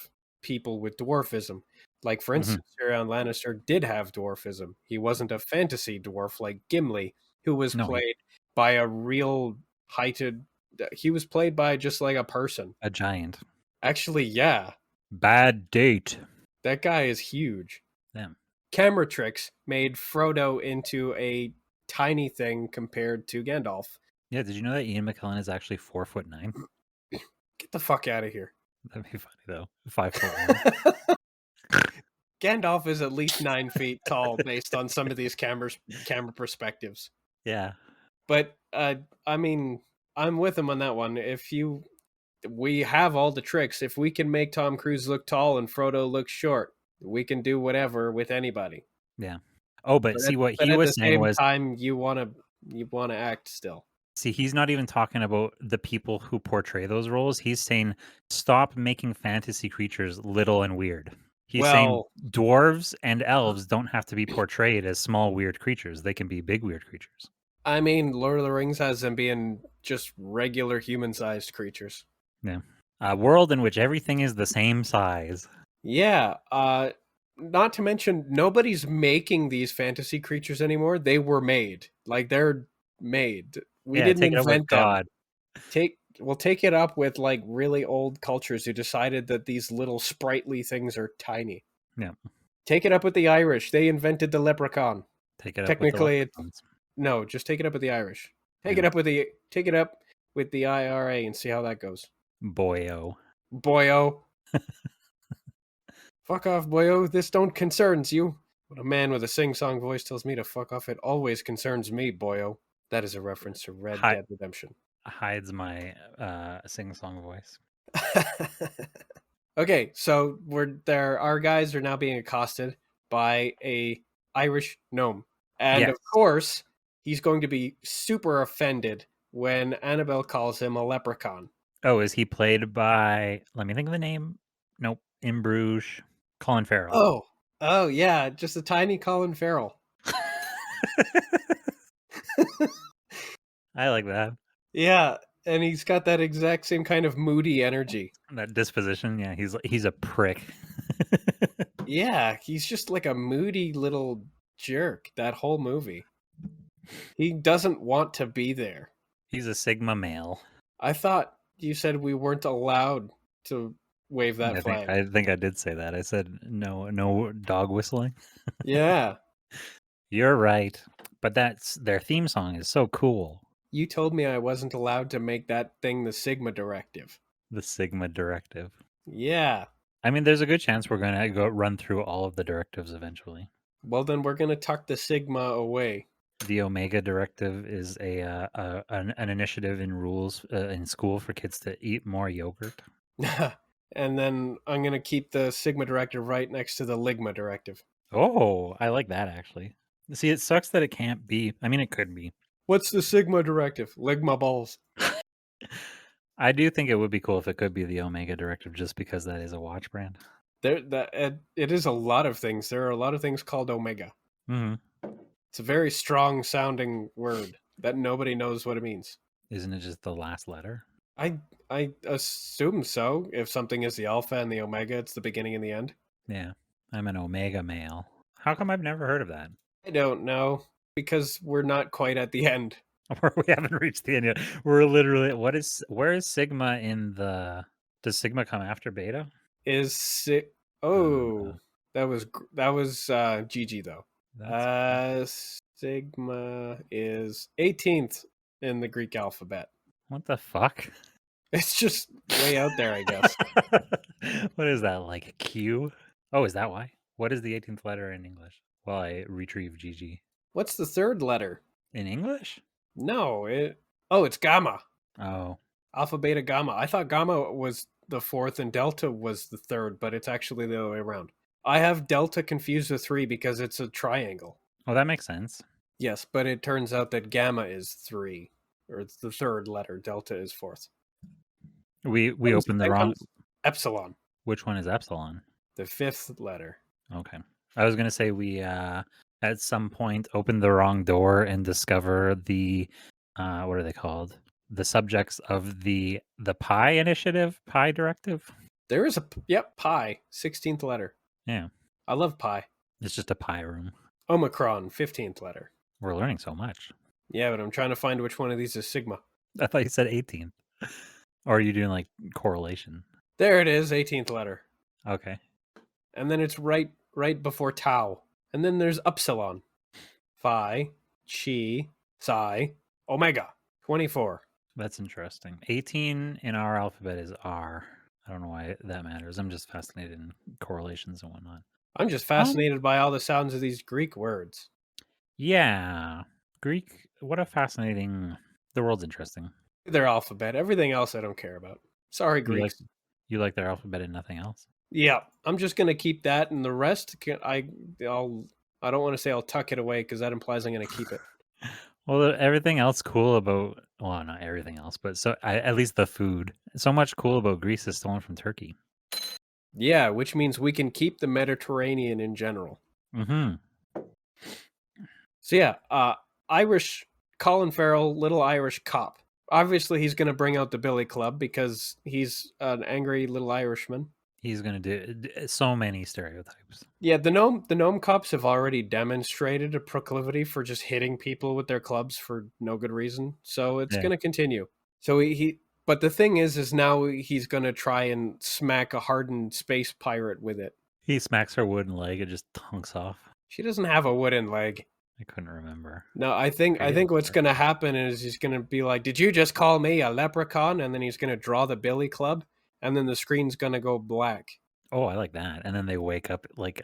people with dwarfism. Like, for instance, Tyrion Lannister did have dwarfism. He wasn't a fantasy dwarf like Gimli, who was played by a real heighted... He was played by just like a person. A giant. Actually, yeah. Bad date. That guy is huge. Them. Camera tricks made Frodo into a tiny thing compared to Gandalf. Yeah, did you know that Ian McKellen is actually 4'9"? Get the fuck out of here. That'd be funny though. 5'1". Gandalf is at least 9 feet tall based on some of these camera perspectives. Yeah. But I mean, I'm with him on that one. We have all the tricks. If we can make Tom Cruise look tall and Frodo look short, we can do whatever with anybody. Yeah. Oh, but see what he was saying was, at the same time, you want to act still. See, he's not even talking about the people who portray those roles. He's saying stop making fantasy creatures little and weird. He's saying dwarves and elves don't have to be portrayed as small weird creatures. They can be big weird creatures. I mean, Lord of the Rings has them being just regular human-sized creatures. Yeah. A world in which everything is the same size. Yeah. Not to mention, nobody's making these fantasy creatures anymore. They were made. Like, they're made. We didn't invent them. we'll take it up with like really old cultures who decided that these little sprightly things are tiny. Yeah. Take it up with the Irish. They invented the leprechaun. Take it up Technically, with the leprechauns. no, just take it up with the Irish. Take Yeah. it up with the IRA and see how that goes. Boyo. Boyo. Fuck off, boyo. This don't concerns you. When a man with a sing-song voice tells me to fuck off, it always concerns me, boyo. That is a reference to Red Hi- Dead Redemption. Hides my sing-song voice. Okay, so our guys are now being accosted by a Irish gnome. And Yes. of course, he's going to be super offended when Annabelle calls him a leprechaun. Oh, is he played by? Let me think of the name. Nope. In Bruges, Colin Farrell. Oh yeah, just a tiny Colin Farrell. I like that. Yeah, and he's got that exact same kind of moody energy. That disposition. Yeah, he's a prick. Yeah, he's just like a moody little jerk that whole movie. He doesn't want to be there. He's a Sigma male. I thought you said we weren't allowed to wave that flag. I think I did say that. I said no dog whistling. Yeah. You're right. But that's their theme song is so cool. You told me I wasn't allowed to make that thing the Sigma directive. The Sigma directive. Yeah. I mean, there's a good chance we're gonna go run through all of the directives eventually. Well, then we're gonna tuck the Sigma away. The Omega directive is an initiative in rules in school for kids to eat more yogurt. And then I'm gonna keep the Sigma directive right next to the Ligma directive. Oh, I like that actually. See, it sucks that it can't be. I mean, it could be. What's the Sigma directive? Ligma balls. I do think it would be cool if it could be the Omega directive, just because that is a watch brand. It is a lot of things. There are a lot of things called Omega. Mm-hmm. It's a very strong sounding word that nobody knows what it means. Isn't it just the last letter? I assume so. If something is the alpha and the omega, it's the beginning and the end. Yeah, I'm an Omega male. How come I've never heard of that? I don't know, because we're not quite at the end. We haven't reached the end yet. We're literally where is Sigma in the? Does Sigma come after Beta? That was GG though. Sigma is 18th in the Greek alphabet. What the fuck? It's just way out there, I guess. What is that, like a Q? Oh, is that why? What is the 18th letter in English? Well, I retrieve GG. What's the third letter? In English? No, it's gamma. Oh. Alpha, beta, gamma. I thought gamma was the fourth and delta was the third, but it's actually the other way around. I have delta confused with 3 because it's a triangle. Oh, that makes sense. Yes, but it turns out that gamma is 3, or it's the third letter. Delta is 4th. We opened the wrong. Epsilon. Which one is epsilon? The 5th letter. Okay. I was gonna say we at some point open the wrong door and discover the what are they called? The subjects of the Pi initiative, Pi directive. There is pi, 16th letter. Yeah. I love pi. It's just a Pi room. Omicron, 15th letter. We're learning so much. Yeah, but I'm trying to find which one of these is Sigma. I thought you said 18th. Or are you doing like correlation? There it is, 18th letter. Okay. And then it's right before tau. And then there's upsilon. Phi, chi, psi, omega. 24. That's interesting. 18 in our alphabet is R. I don't know why that matters. I'm just fascinated in correlations and whatnot. I'm just fascinated by all the sounds of these Greek words. Yeah. Greek, what a fascinating... The world's interesting. Their alphabet. Everything else I don't care about. Sorry, Greeks. You like their alphabet and nothing else? Yeah, I'm just going to keep that, and the rest, I don't want to say I'll tuck it away, because that implies I'm going to keep it. Well, everything else cool about... Well, not everything else, but at least the food. So much cool about Greece is stolen from Turkey. Yeah, which means we can keep the Mediterranean in general. Mm-hmm. So yeah, Irish Colin Farrell, little Irish cop. Obviously, he's going to bring out the Billy Club because he's an angry little Irishman. He's going to do so many stereotypes. Yeah, the gnome cops have already demonstrated a proclivity for just hitting people with their clubs for no good reason. So it's going to continue. So But the thing is now he's going to try and smack a hardened space pirate with it. He smacks her wooden leg, it just tonks off. She doesn't have a wooden leg. I couldn't remember. No, I think what's going to happen is he's going to be like, "Did you just call me a leprechaun?" And then he's going to draw the billy club, and then the screen's going to go black. Oh, I like that. And then they wake up like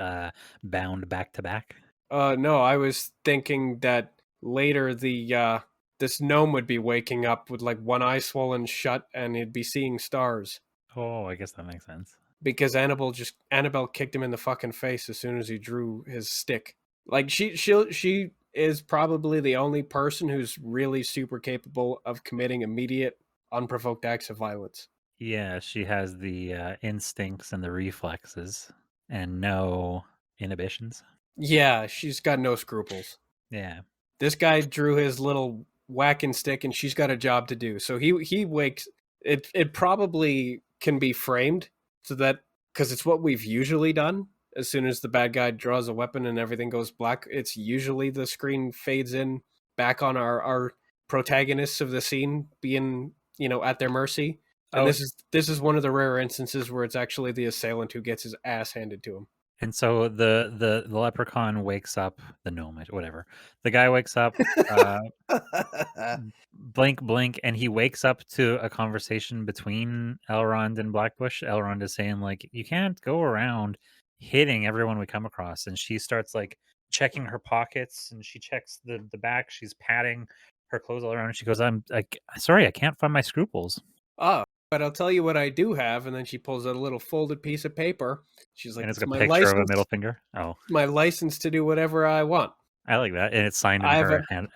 bound back to back. No, I was thinking that later this gnome would be waking up with like one eye swollen shut, and he'd be seeing stars. Oh, I guess that makes sense. Because Annabelle kicked him in the fucking face as soon as he drew his stick. Like she is probably the only person who's really super capable of committing immediate, unprovoked acts of violence. Yeah, she has the instincts and the reflexes and no inhibitions. Yeah, she's got no scruples. Yeah. This guy drew his little whacking stick, and she's got a job to do. So he wakes. It probably can be framed so that, because it's what we've usually done. As soon as the bad guy draws a weapon and everything goes black, it's usually the screen fades in back on our protagonists of the scene being, at their mercy. And this is one of the rare instances where it's actually the assailant who gets his ass handed to him. And so the leprechaun wakes up, the gnome, whatever. The guy wakes up, blink, and he wakes up to a conversation between Elrond and Blackbush. Elrond is saying, like, you can't go around hitting everyone we come across. And she starts, like, checking her pockets, and she checks the back. She's patting her clothes all around, and she goes, I'm sorry, I can't find my scruples. Oh, but I'll tell you what I do have. And then she pulls out a little folded piece of paper. She's like, and it's a my picture license, of a middle finger. Oh, my license to do whatever I want. I like that. And it's signed in her hand,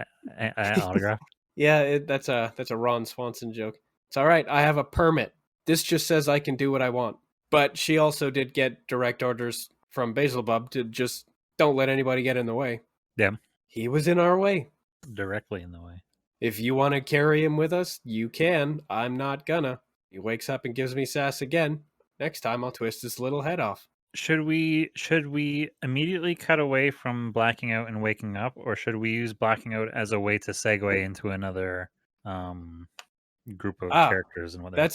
autograph. Yeah, that's a Ron Swanson joke. It's all right. I have a permit. This just says I can do what I want. But she also did get direct orders from Bezolbub to just don't let anybody get in the way. Yeah. He was in our way. Directly in the way. If you want to carry him with us, you can. I'm not gonna. He wakes up and gives me sass again. Next time I'll twist his little head off. Should we immediately cut away from blacking out and waking up, or should we use blacking out as a way to segue into another group of characters and whatnot?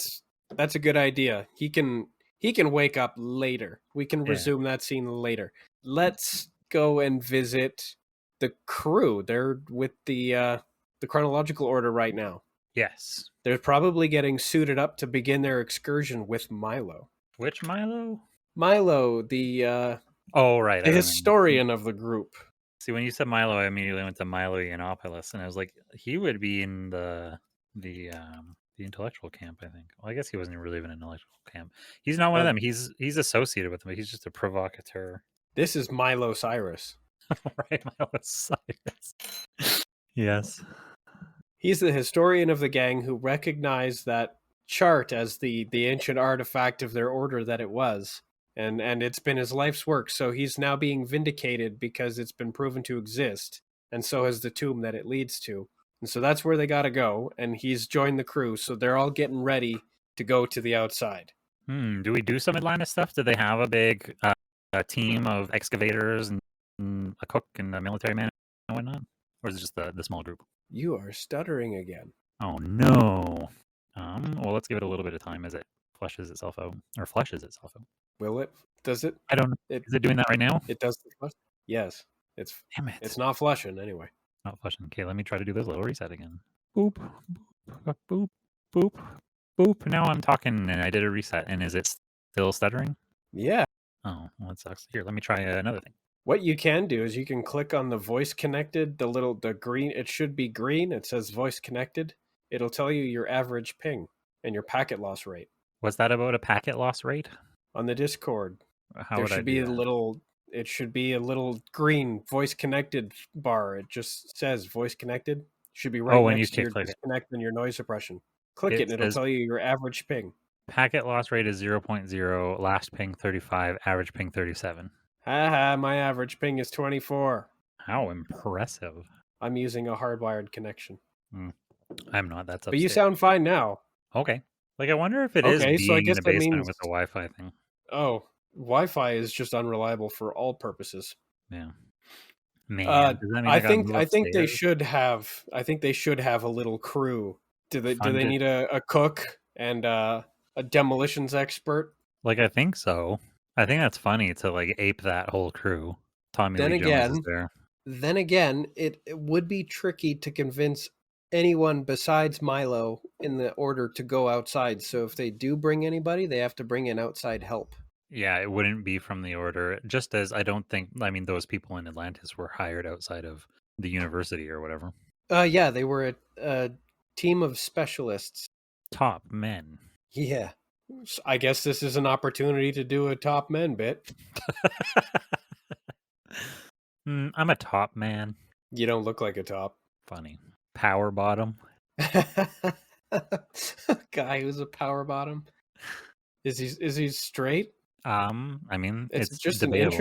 That's a good idea. He can wake up later. We can resume that scene later. Let's go and visit the crew. They're with the chronological order right now. Yes. They're probably getting suited up to begin their excursion with Milo. Which Milo? Milo, the right, the historian of the group. See, when you said Milo, I immediately went to Milo Yiannopoulos, and I was like, he would be in the intellectual camp, I think. Well, I guess he wasn't really even in an intellectual camp. He's not one of them. He's associated with them, but he's just a provocateur. This is Milo Cyrus. Right, Milo Cyrus. Yes. He's the historian of the gang who recognized that chart as the ancient artifact of their order that it was. And it's been his life's work, so he's now being vindicated because it's been proven to exist, and so has the tomb that it leads to. And so that's where they gotta go, and he's joined the crew, so they're all getting ready to go to the outside. Do we do some Atlantis stuff? Do they have a big team of excavators and a cook and a military man and whatnot? Or is it just the small group? You are stuttering again. Oh, no. Well, let's give it a little bit of time as it fleshes itself out. Will it? Does it? I don't know. Is it doing that right now? It does the flush? Yes. Damn it. It's not flushing anyway. Not flushing. Okay, let me try to do this little reset again. Boop, boop, boop, boop, boop. Now I'm talking and I did a reset. And is it still stuttering? Yeah. Oh, well, that sucks. Here, let me try another thing. What you can do is you can click on the voice connected, the green, it should be green. It says voice connected. It'll tell you your average ping and your packet loss rate. Was that about a packet loss rate? On the Discord. How would I do that? It should be a little green voice connected bar. It just says voice connected. It should be right next to your disconnect and your noise suppression. Click it and it'll tell you your average ping. Packet loss rate is 0.0, last ping 35, average ping 37. Haha, my average ping is 24. How impressive. I'm using a hardwired connection. I'm not. That's upstate. But you sound fine now. Okay. Like, I wonder if it is being so I guess in the basement with the Wi-Fi thing. Oh, Wi-Fi is just unreliable for all purposes. Yeah. Man, does that mean I think they should have a little crew. Do they need a cook and a demolitions expert. Like, I think so. I think that's funny to like ape that whole crew. Tommy Then Lee Jones is again, there. it would be tricky to convince anyone besides Milo in the order to go outside. So if they do bring anybody, they have to bring in outside help. Yeah, it wouldn't be from the order. Just as I don't think, I mean, those people in Atlantis were hired outside of the university or whatever. Yeah, they were a team of specialists. Top men. Yeah. I guess this is an opportunity to do a top men bit. I'm a top man. You don't look like a top. Funny. Power bottom. Guy who's a power bottom. Is he straight? I mean, It's just debatable.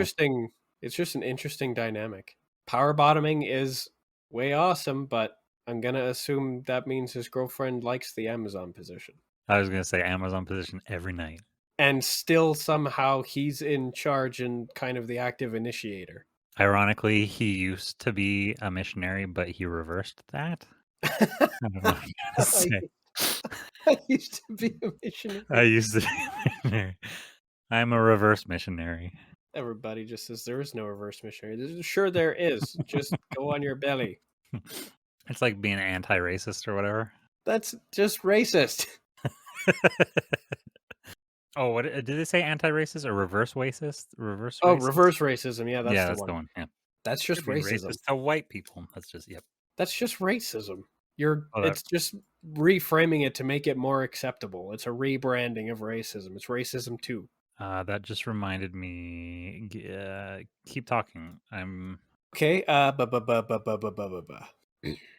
it's just an interesting dynamic. Power bottoming is way awesome, but I'm gonna assume that means his girlfriend likes the Amazon position. I was gonna say Amazon position every night. And still somehow he's in charge and kind of the active initiator. Ironically, he used to be a missionary, but he reversed that. I don't know what I'm gonna say. I used to be a missionary. I used to be a missionary. I'm a reverse missionary. Everybody just says there is no reverse missionary. Sure there is. Just go on your belly. It's like being anti-racist or whatever. That's just racist. Oh, what did they say? Anti-racist or reverse racist? Reverse. Oh, racist? reverse racism. Yeah, that's the one. Yeah, That's just Could be racism. racist to white people. That's just That's just racism. Oh, It's just reframing it to make it more acceptable. It's a rebranding of racism. It's racism too. That just reminded me. Keep talking. Okay.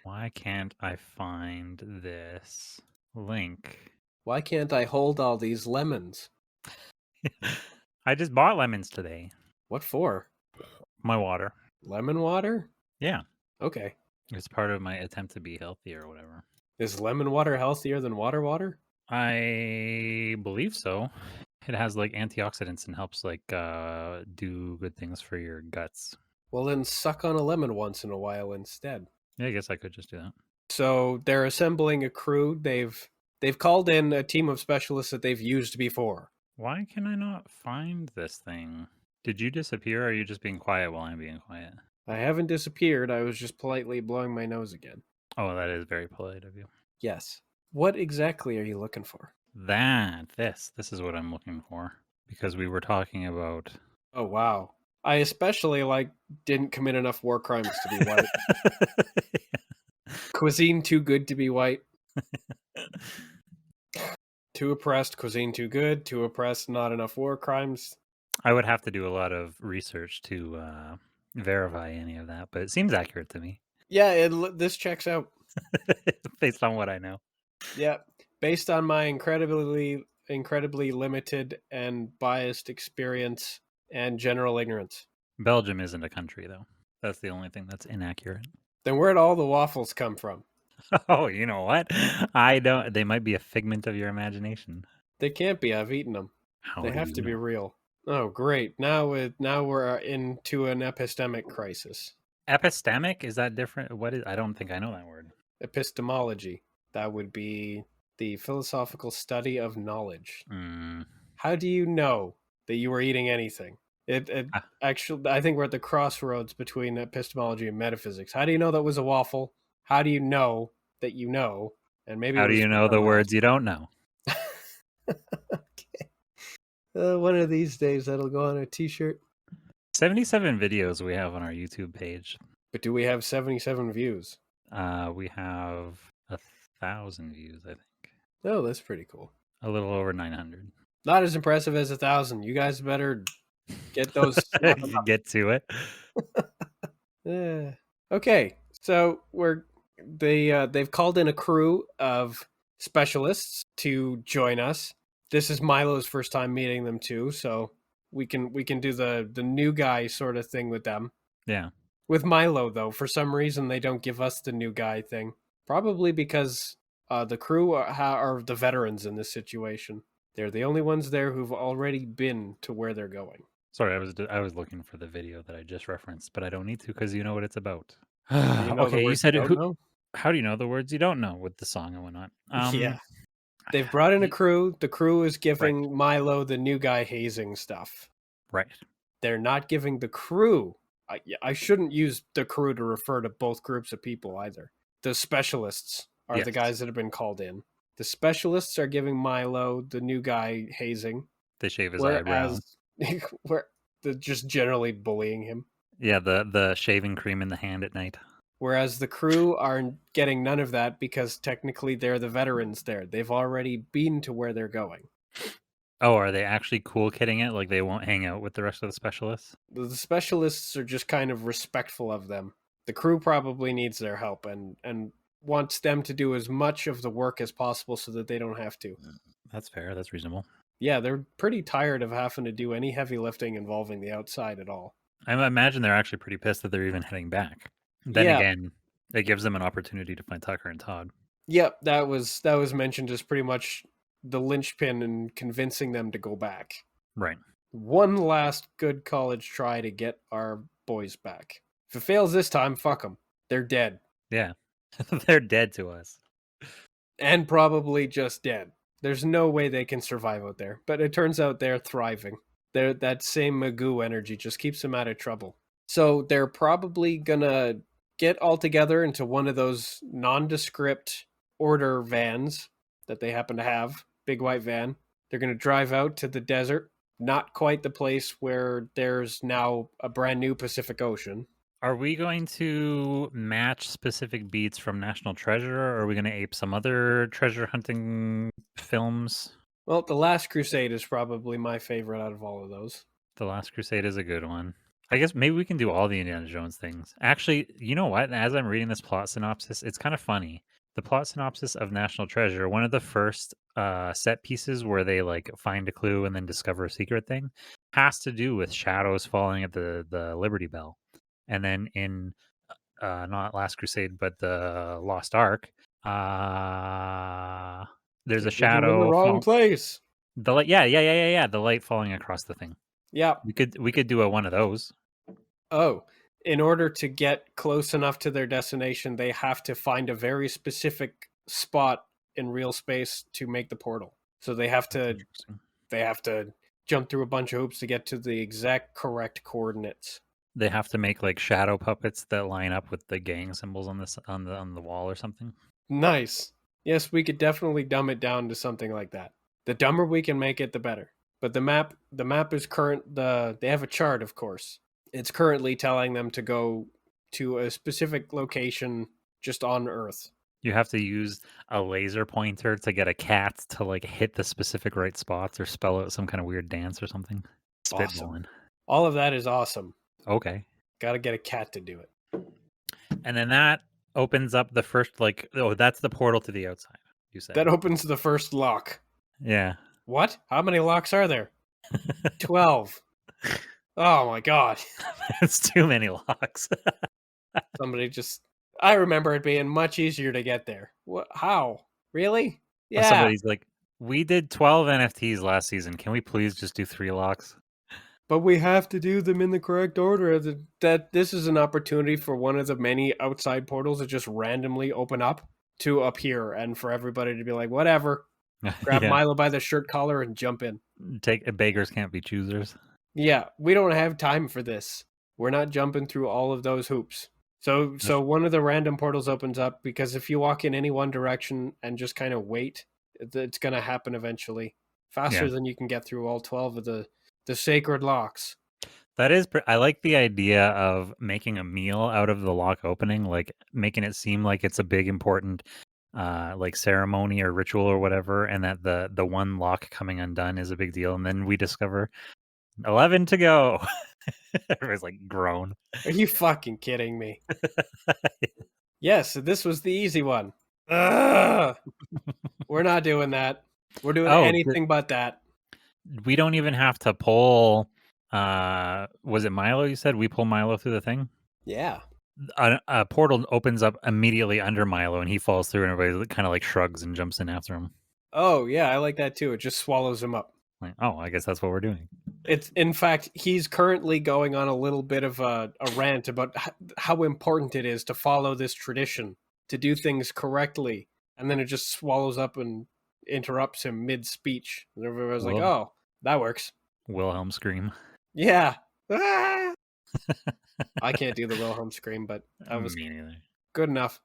Why can't I find this link? Why can't I hold all these lemons? I just bought lemons today. What for? My water. Lemon water? Yeah. Okay. It's part of my attempt to be healthy or whatever. Is lemon water healthier than water? I believe so. It has like antioxidants and helps like do good things for your guts. Well, then suck on a lemon once in a while instead. Yeah, I guess I could just do that. So they're assembling a crew. They've called in a team of specialists that they've used before. Why can I not find this thing? Did you disappear or are you just being quiet while I'm being quiet? I haven't disappeared. I was just politely blowing my nose again. Oh, that is very polite of you. Yes. What exactly are you looking for? This is what I'm looking for. Because we were talking about... Oh, wow. I especially, didn't commit enough war crimes to be white. Cuisine too good to be white. Too oppressed, cuisine too good. Too oppressed, not enough war crimes. I would have to do a lot of research to verify any of that, but it seems accurate to me. Yeah, this checks out. Based on what I know. Yeah, based on my incredibly limited and biased experience and general ignorance. Belgium isn't a country, though. That's the only thing that's inaccurate. Then where'd all the waffles come from? Oh, you know what? I don't. They might be a figment of your imagination. They can't be. I've eaten them. They have to be real. Oh, great! Now we're into an epistemic crisis. Epistemic? Is that different? What is? I don't think I know that word. Epistemology. That would be the philosophical study of knowledge. How do you know that you were eating anything? Actually, I think we're at the crossroads between epistemology and metaphysics. How do you know that was a waffle? How do you know that you know? And maybe how do you know the words you don't know? Okay. One of these days that'll go on a t-shirt. 77 videos we have on our YouTube page. But do we have 77 views? We have 1,000 views, I think. Oh, that's pretty cool. A little over 900. Not as impressive as 1,000. You guys better get those. Get to it. Okay, so they've called in a crew of specialists to join us. This is Milo's first time meeting them too, so we can do the new guy sort of thing with them. Yeah. With Milo though, for some reason they don't give us the new guy thing. Probably because the crew are the veterans in this situation. They're the only ones there who've already been to where they're going. Sorry, I was looking for the video that I just referenced, but I don't need to because you know what it's about. You know okay, you said it. How do you know the words you don't know with the song and whatnot? Yeah. They've brought in a crew. The crew is giving Milo the new guy hazing stuff. Right. They're not giving the crew. I shouldn't use the crew to refer to both groups of people either. The specialists are the guys that have been called in. The specialists are giving Milo the new guy hazing. They shave his eyebrow. Where they're just generally bullying him. Yeah, the shaving cream in the hand at night. Whereas the crew are getting none of that because technically they're the veterans there. They've already been to where they're going. Oh, are they actually cool kidding it? Like they won't hang out with the rest of the specialists? The specialists are just kind of respectful of them. The crew probably needs their help and wants them to do as much of the work as possible so that they don't have to. That's fair. That's reasonable. Yeah, they're pretty tired of having to do any heavy lifting involving the outside at all. I imagine they're actually pretty pissed that they're even heading back. Then again, it gives them an opportunity to find Tucker and Todd. Yep, that was mentioned as pretty much the linchpin in convincing them to go back. Right. One last good college try to get our boys back. If it fails this time, fuck them. They're dead. Yeah. They're dead to us. And probably just dead. There's no way they can survive out there. But it turns out they're thriving. That same Magoo energy just keeps them out of trouble. So they're probably gonna get all together into one of those nondescript order vans that they happen to have. Big white van. They're gonna drive out to the desert. Not quite the place where there's now a brand new Pacific Ocean. Are we going to match specific beats from National Treasure, or are we going to ape some other treasure hunting films? Well, The Last Crusade is probably my favorite out of all of those. The Last Crusade is a good one. I guess maybe we can do all the Indiana Jones things. Actually, you know what? As I'm reading this plot synopsis, it's kind of funny. The plot synopsis of National Treasure, one of the first set pieces where they like find a clue and then discover a secret thing, has to do with shadows falling at the Liberty Bell. And then in not Last Crusade, but the Lost Ark, there's a shadow in the wrong place. The light, yeah. The light falling across the thing. Yeah, we could do one of those. Oh, in order to get close enough to their destination, they have to find a very specific spot in real space to make the portal. So they have to jump through a bunch of hoops to get to the exact correct coordinates. They have to make like shadow puppets that line up with the gang symbols on the wall or something. Nice. Yes, we could definitely dumb it down to something like that. The dumber we can make it, the better. But the map is they have a chart, of course. It's currently telling them to go to a specific location just on Earth. You have to use a laser pointer to get a cat to like hit the specific right spots or spell out some kind of weird dance or something. Spitballing. Awesome. All of that is awesome. Okay. Got to get a cat to do it. And then that opens up the first that's the portal to the outside, you said. That opens the first lock. Yeah. What? How many locks are there? 12. Oh my god. It's too many locks. I remember it being much easier to get there. What? How? Really? Yeah. Somebody's like, we did 12 NFTs last season. Can we please just do 3 locks? But we have to do them in the correct order. That this is an opportunity for one of the many outside portals to just randomly open up to appear and for everybody to be like, whatever. Grab Milo by the shirt collar and jump in. Beggars can't be choosers. Yeah, we don't have time for this. We're not jumping through all of those hoops. So one of the random portals opens up because if you walk in any one direction and just kind of wait, it's going to happen eventually. Faster than you can get through all 12 of the sacred locks. That is, I like the idea of making a meal out of the lock opening, like making it seem like it's a big important like ceremony or ritual or whatever, and that the one lock coming undone is a big deal, and then we discover 11 to go. Everybody's like groan. Are you fucking kidding me? Yes, this was the easy one. We're not doing that. We're doing anything but that. We don't even have to pull. Was it Milo? You said we pull Milo through the thing. Yeah. A portal opens up immediately under Milo, and he falls through, and everybody kind of like shrugs and jumps in after him. Oh yeah, I like that too. It just swallows him up. Like, oh, I guess that's what we're doing. It's in fact, he's currently going on a little bit of a rant about how important it is to follow this tradition, to do things correctly, and then it just swallows up and interrupts him mid-speech. And everybody's like, Well- oh, that works. Wilhelm scream. Yeah. Ah! I can't do the Wilhelm scream, but that was Me neither. good enough.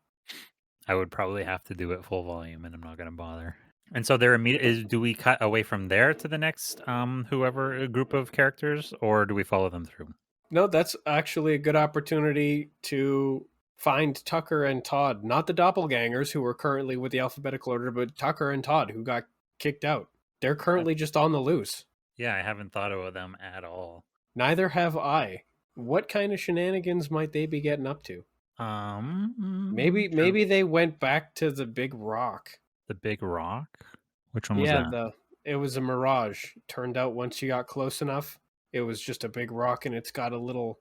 I would probably have to do it full volume, and I'm not going to bother. And so they're immediate. Do we cut away from there to the next whoever group of characters, or do we follow them through? No, that's actually a good opportunity to find Tucker and Todd, not the doppelgangers who are currently with the alphabetical order, but Tucker and Todd who got kicked out. They're currently just on the loose. Yeah, I haven't thought about them at all. Neither have I. What kind of shenanigans might they be getting up to? Maybe they went back to the big rock. The big rock. Which one was Yeah, that? it was a mirage. Turned out once you got close enough, it was just a big rock, and it's got a little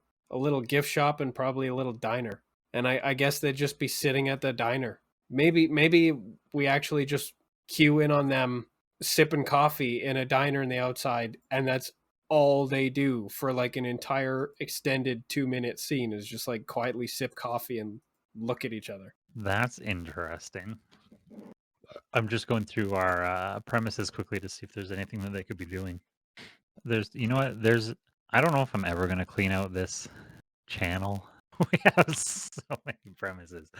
gift shop and probably a little diner. And I guess they'd just be sitting at the diner. Maybe we actually just cue in on them sipping coffee in a diner in the outside, and that's all they do for like an entire extended 2-minute scene is just like quietly sip coffee and look at each other. That's interesting. I'm just going through our premises quickly to see if there's anything that they could be doing. You know what? I don't know if I'm ever going to clean out this channel. We have so many premises.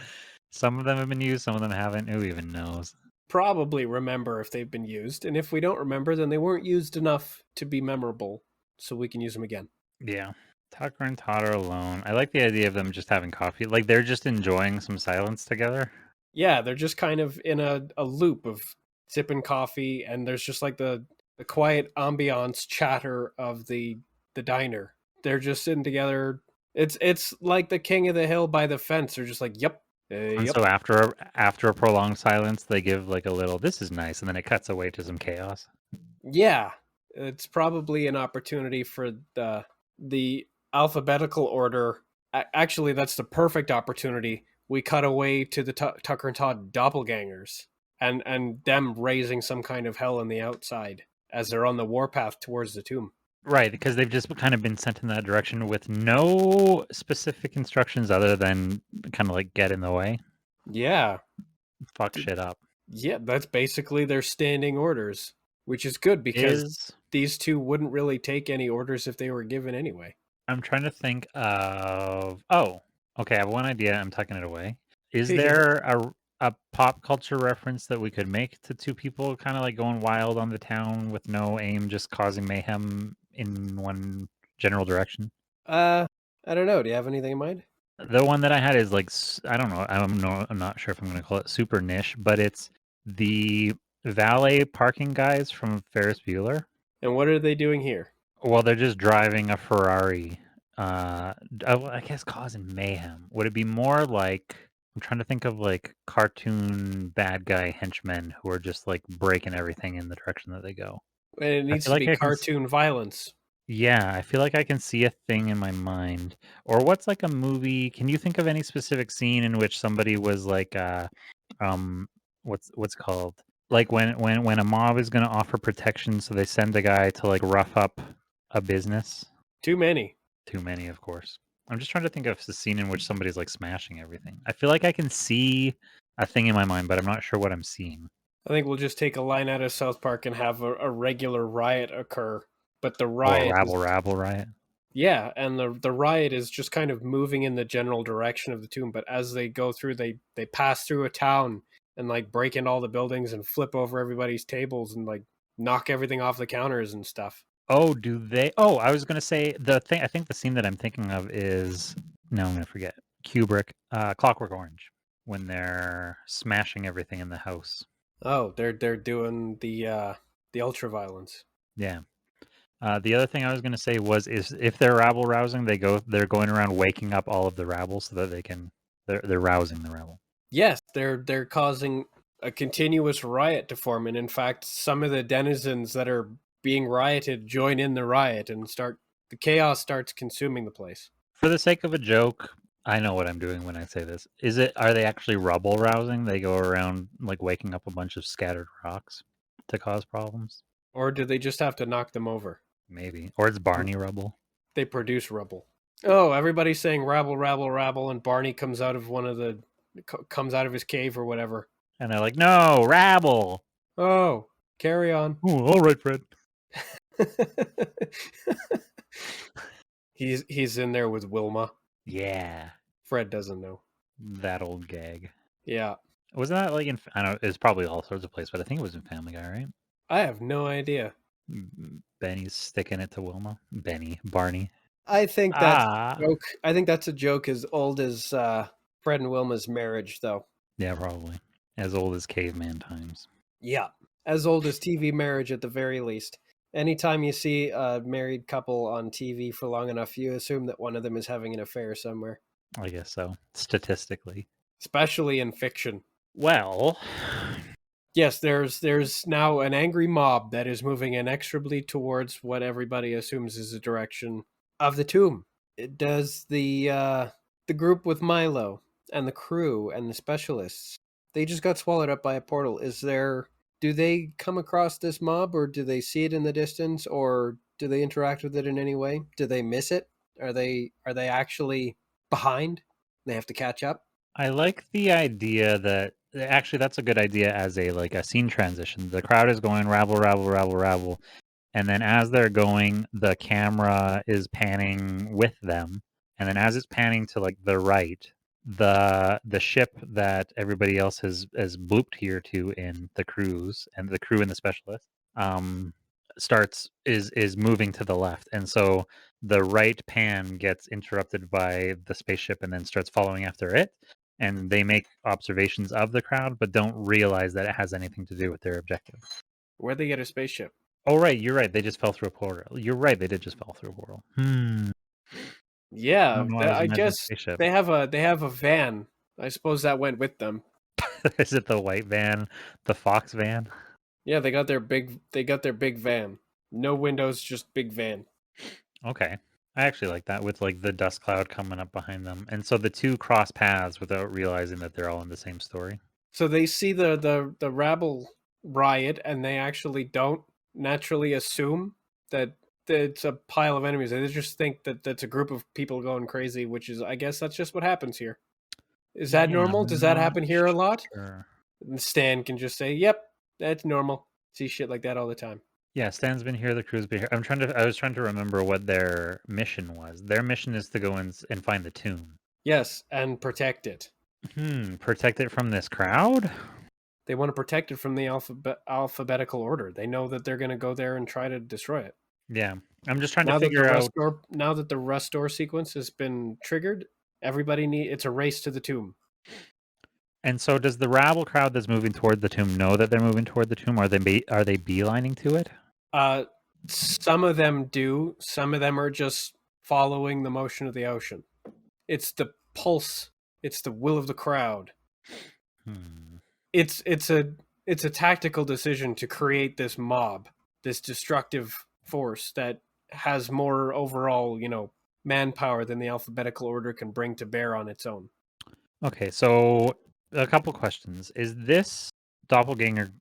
Some of them have been used, some of them haven't. Who even knows? Probably remember if they've been used, and if we don't remember, then they weren't used enough to be memorable, so we can use them again. Yeah. Tucker and Todd are alone. I like the idea of them just having coffee. Like they're just enjoying some silence together. Yeah, they're just kind of in a loop of sipping coffee, and there's just like the quiet ambiance chatter of the diner. They're just sitting together. It's like the King of the Hill by the fence. They're just like, yep. And Yep. so after a prolonged silence, they give like a little, this is nice, and then it cuts away to some chaos. Yeah, it's probably an opportunity for the alphabetical order. Actually, that's the perfect opportunity. We cut away to the Tucker and Todd doppelgangers and them raising some kind of hell on the outside as they're on the warpath towards the tomb. Right, because they've just kind of been sent in that direction with no specific instructions other than kind of like get in the way, Yeah, fuck shit up. yeah, that's basically their standing orders, which is good because these two wouldn't really take any orders if they were given anyway. I'm trying to think of. Oh, okay. I have one idea. I'm tucking it away. Is Yeah. there a pop culture reference that we could make to two people kind of like going wild on the town with no aim, just causing mayhem in one general direction? I don't know. Do you have anything in mind? The one that I had is like I don't know. I'm not sure if I'm going to call it super niche, but it's the valet parking guys from Ferris Bueller. And what are they doing here? Well, they're just driving a Ferrari. I guess causing mayhem. Would it be more like I'm trying to think of like cartoon bad guy henchmen who are just like breaking everything in the direction that they go? And it needs feel to like be I can cartoon violence. Yeah, I feel like I can see a thing in my mind. Or what's like a movie? Can you think of any specific scene in which somebody was like what's called? Like when a mob is going to offer protection, so they send a guy to like rough up a business. Too many. Too many, of course. I'm just trying to think of the scene in which somebody's like smashing everything. I feel like I can see a thing in my mind, but I'm not sure what I'm seeing. I think we'll just take a line out of South Park and have a regular riot occur. But the riot, rabble riot. Yeah, and the riot is just kind of moving in the general direction of the tomb. But as they go through, they pass through a town and like break into all the buildings and flip over everybody's tables and like knock everything off the counters and stuff. Oh, do they? Oh, I was gonna say the thing. I think the scene that I'm thinking of is no, I'm gonna forget. Kubrick, Clockwork Orange, when they're smashing everything in the house. Oh, they're doing the ultra violence. Yeah. The other thing I was gonna say is if they're rabble rousing, they're going around waking up all of the rabble so that they're rousing the rabble. Yes, they're causing a continuous riot to form, and in fact, some of the denizens that are being rioted join in the riot and the chaos starts consuming the place. For the sake of a joke, I know what I'm doing when I say this. Are they actually rubble rousing? They go around like waking up a bunch of scattered rocks to cause problems? Or do they just have to knock them over? Maybe. Or it's Barney rubble. They produce rubble. Oh, everybody's saying rabble, rabble, rabble, and Barney comes out of his cave or whatever. And they're like, no, rabble. Oh, carry on. Oh, all right, Fred. He's in there with Wilma. Yeah, Fred doesn't know. that old gag. Yeah. Was that like in? I don't know. It's probably all sorts of places, but I think it was in Family Guy, right? I have no idea. Benny's sticking it to Wilma. Barney. I think that's Ah, a joke. I think that's a joke as old as Fred and Wilma's marriage, though. yeah, probably as old as caveman times. Yeah. As old as TV marriage at the very least. Anytime you see a married couple on TV for long enough, you assume that one of them is having an affair somewhere. I guess so. Statistically. Especially in fiction. Well, Yes, there's now an angry mob that is moving inexorably towards what everybody assumes is the direction of the tomb. Does the group with Milo and the crew and the specialists, they just got swallowed up by a portal. Do they come across this mob, or do they see it in the distance, or do they interact with it in any way? Do they miss it? Are they actually behind? They have to catch up? I like the idea that actually that's a good idea as a scene transition. The crowd is going rabble, rabble, rabble, rabble, and then as they're going, the camera is panning with them, and then as it's panning to like the right, the ship that everybody else has blooped here to in the cruise, and the crew and the specialist is moving to the left, and so the right pan gets interrupted by the spaceship and then starts following after it, and they make observations of the crowd but don't realize that it has anything to do with their objective. Where'd they get a spaceship? Oh, right, you're right. They just fell through a portal. You're right. They did just fall through a portal. I Yeah, don't know. I was I imagining a guess spaceship. they have a van. I suppose that went with them. Is it the white van, the Fox van? Yeah, they got their big van. No windows, just big van. Okay, I actually like that with like the dust cloud coming up behind them, and so the two cross paths without realizing that they're all in the same story. So they see the rabble riot, and they actually don't naturally assume that it's a pile of enemies. They just think that that's a group of people going crazy, which is, I guess, that's just what happens here. Is that Yeah, normal? I'm Does that not happen here a lot? sure. And Stan can just say, "Yep, that's normal." See shit like that all the time. Yeah, Stan's been here. The crew's been here. I was trying to remember what their mission was. Their mission is to go and find the tomb. Yes, and protect it. Protect it from this crowd. They want to protect it from the alphabetical order. They know that they're going to go there and try to destroy it. Yeah, I'm just trying to Now that figure out. now that the restore sequence has been triggered, it's a race to the tomb. And so, does the rabble crowd that's moving toward the tomb know that they're moving toward the tomb? Are they beelining to it? Some of them do. Some of them are just following the motion of the ocean. It's the pulse. It's the will of the crowd. It's a tactical decision to create this mob, this destructive force that has more overall, manpower than the alphabetical order can bring to bear on its own. Okay, so a couple questions. Is this doppelganger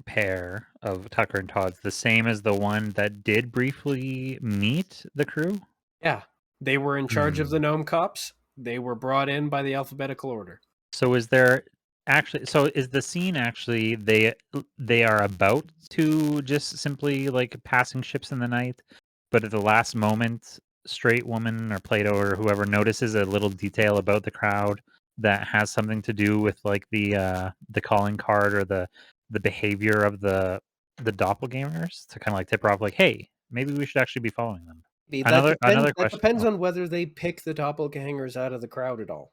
pair of Tucker and Todd's the same as the one that did briefly meet the crew? Yeah, they were in charge of the gnome cops. They were brought in by the alphabetical order. So is there actually? So is the scene actually they are about to just simply like passing ships in the night, but at the last moment, Straight Woman or Plato or whoever notices a little detail about the crowd that has something to do with like the calling card or the behavior of the doppelgangers to kind of like tip her off, like, hey, maybe we should actually be following them. Another That question. depends on whether they pick the doppelgangers out of the crowd at all.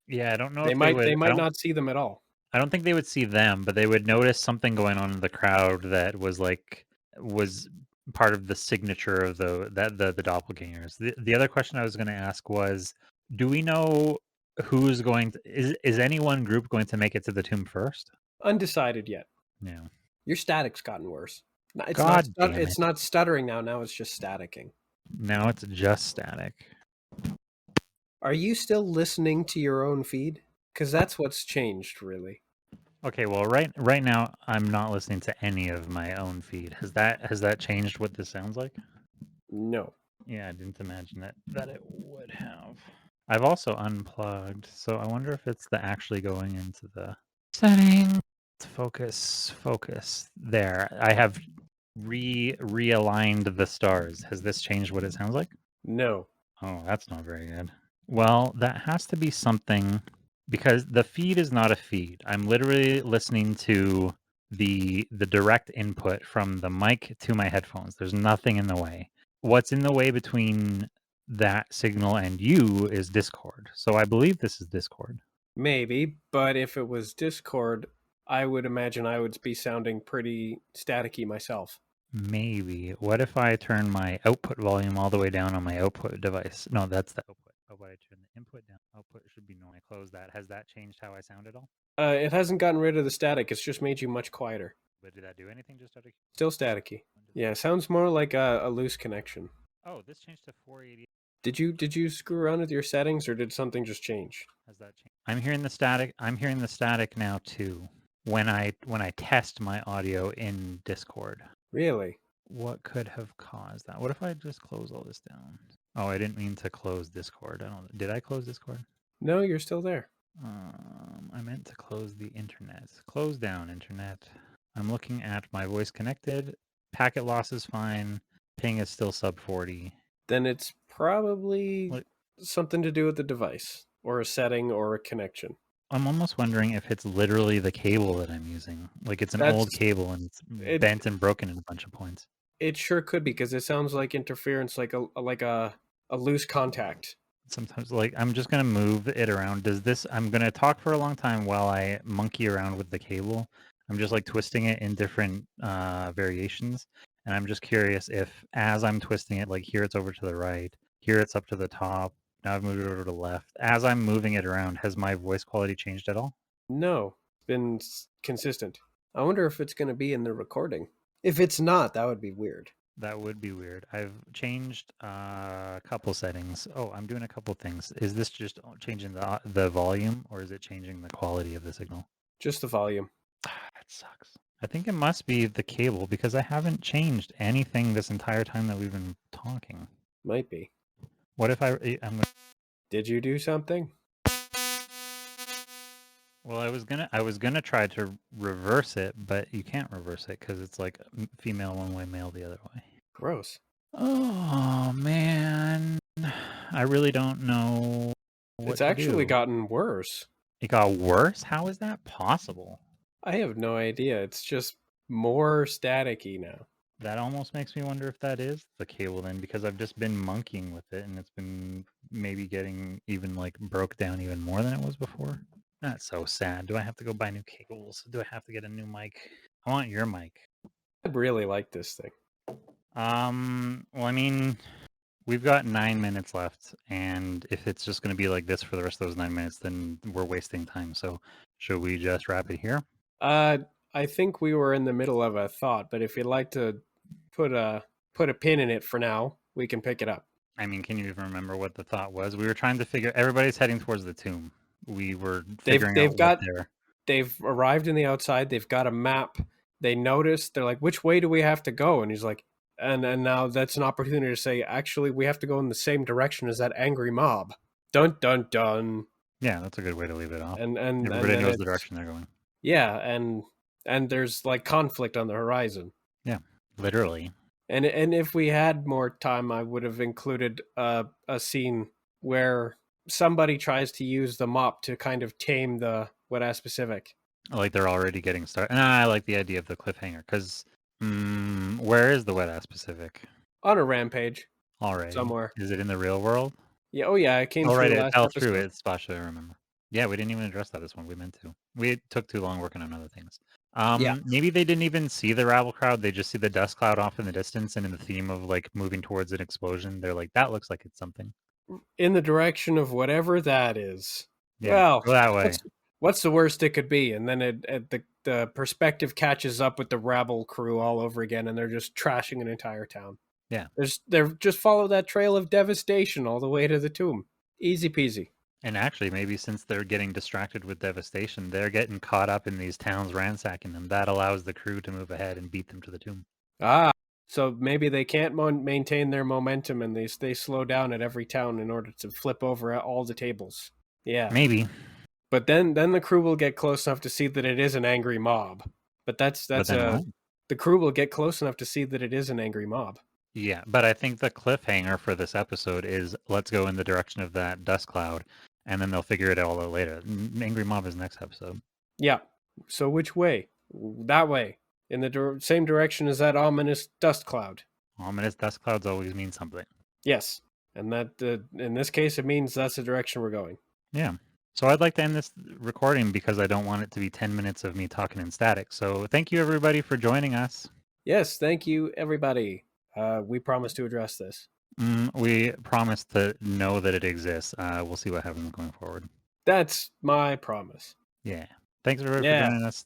Yeah, I don't know They if might would. they might not see them at all. I don't think they would see them, but they would notice something going on in the crowd that was part of the signature of the doppelgangers. The other question I was going to ask was, do we know who's going to is any one group going to make it to the tomb first? Undecided yet. Yeah. Your static's gotten worse. It's not stuttering now. Now it's just staticking. Now it's just static. Are you still listening to your own feed? Because that's what's changed, really. Okay, well, right now I'm not listening to any of my own feed. Has that changed what this sounds like? No. Yeah, I didn't imagine that it would have. I've also unplugged, so I wonder if it's actually going into the settings. Focus. There. I have realigned the stars. Has this changed what it sounds like? No. Oh, that's not very good. Well, that has to be something because the feed is not a feed. I'm literally listening to the direct input from the mic to my headphones. There's nothing in the way. What's in the way between that signal and you is Discord. So I believe this is Discord. Maybe, but if it was Discord, I would imagine I would be sounding pretty staticky myself. Maybe. What if I turn my output volume all the way down on my output device? No, that's the output. How about I turn the input down? Output should be no. I close that. Has that changed how I sound at all? It hasn't gotten rid of the static. It's just made you much quieter. But did that do anything just out of... Still staticky. Yeah, sounds more like a loose connection. Oh, this changed to 480. Did you screw around with your settings, or did something just change? Has that changed? I'm hearing the static. I'm hearing the static now too. When I test my audio in Discord. Really? What could have caused that? What if I just close all this down? Oh, I didn't mean to close Discord. Did I close Discord? No, you're still there. I meant to close the internet. Close down internet. I'm looking at my voice connected. Packet loss is fine. Ping is still sub 40. Then it's probably something to do with the device, or a setting, or a connection. I'm almost wondering if it's literally the cable that I'm using. Like it's an old cable and it's bent and broken in a bunch of points. It sure could be, because it sounds like interference, like a loose contact. Sometimes, like, I'm just gonna move it around. I'm gonna talk for a long time while I monkey around with the cable. I'm just like twisting it in different variations, and I'm just curious if, as I'm twisting it, like here it's over to the right, here it's up to the top. Now I've moved it over to the left. As I'm moving it around, has my voice quality changed at all? No, it's been consistent. I wonder if it's going to be in the recording. If it's not, that would be weird. That would be weird. I've changed a couple settings. Oh, I'm doing a couple things. Is this just changing the volume, or is it changing the quality of the signal? Just the volume. That sucks. I think it must be the cable, because I haven't changed anything this entire time that we've been talking. Might be. What if Did you do something? Well, I was gonna try to reverse it, but you can't reverse it because it's like female one way, male the other way. Gross. Oh man, I really don't know. It's actually gotten worse. It got worse? How is that possible? I have no idea. It's just more staticky now. That almost makes me wonder if that is the cable then, because I've just been monkeying with it and it's been maybe getting even like broke down even more than it was before. That's so sad. Do I have to go buy new cables? Do I have to get a new mic? I want your mic. I really like this thing. Well, I mean, we've got 9 minutes left, and if it's just going to be like this for the rest of those 9 minutes, then we're wasting time. So should we just wrap it here? I think we were in the middle of a thought, but if you'd like to put a pin in it for now, we can pick it up. I mean, can you even remember what the thought was? We were trying to figure. Everybody's heading towards the tomb. We were figuring they've arrived in the outside. They've got a map. They noticed. They're like, which way do we have to go? And he's like, and now that's an opportunity to say, actually, we have to go in the same direction as that angry mob. Dun dun dun. Yeah, that's a good way to leave it off. And everybody knows the direction they're going. Yeah, and there's like conflict on the horizon. Yeah, literally. And if we had more time, I would have included a scene where somebody tries to use the mop to kind of tame the Wet-Ass Pacific. Like they're already getting started. And I like the idea of the cliffhanger, because where is the Wet-Ass Pacific? On a rampage. Already. Somewhere. Is it in the real world? Yeah, oh yeah, it came through right, last it fell episode. through it, Splashed, I remember. Yeah, we didn't even address that this one. We meant to. We took too long working on other things. Yeah. Maybe they didn't even see the rabble crowd. They just see the dust cloud off in the distance, and in the theme of like moving towards an explosion, they're like, that looks like it's something. In the direction of whatever that is. Yeah, well, go that way. What's the worst it could be? And then the perspective catches up with the rabble crew all over again, and they're just trashing an entire town. Yeah. They're just follow that trail of devastation all the way to the tomb. Easy peasy. And actually, maybe since they're getting distracted with devastation, they're getting caught up in these towns ransacking them. That allows the crew to move ahead and beat them to the tomb. So maybe they can't maintain their momentum, and they slow down at every town in order to flip over all the tables. Yeah. Maybe. But then the crew will get close enough to see that it is an angry mob. But what? the crew will get close enough to see that it is an angry mob. Yeah, but I think the cliffhanger for this episode is let's go in the direction of that dust cloud, and then they'll figure it all out later. Angry mob is next episode. Yeah. So which way? That way. In the same direction as that ominous dust cloud. Ominous dust clouds always mean something. Yes. And that in this case, it means that's the direction we're going. Yeah. So I'd like to end this recording because I don't want it to be 10 minutes of me talking in static. So thank you, everybody, for joining us. Yes, thank you, everybody. We promise to address this. We promise to know that it exists. We'll see what happens going forward. That's my promise. Yeah. Thanks, everybody, for joining us.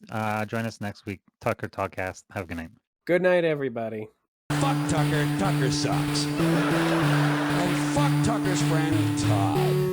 Join us next week. Tucker Talkcast. Have a good night. Good night, everybody. Fuck Tucker. Tucker sucks. And fuck Tucker's friend, Todd.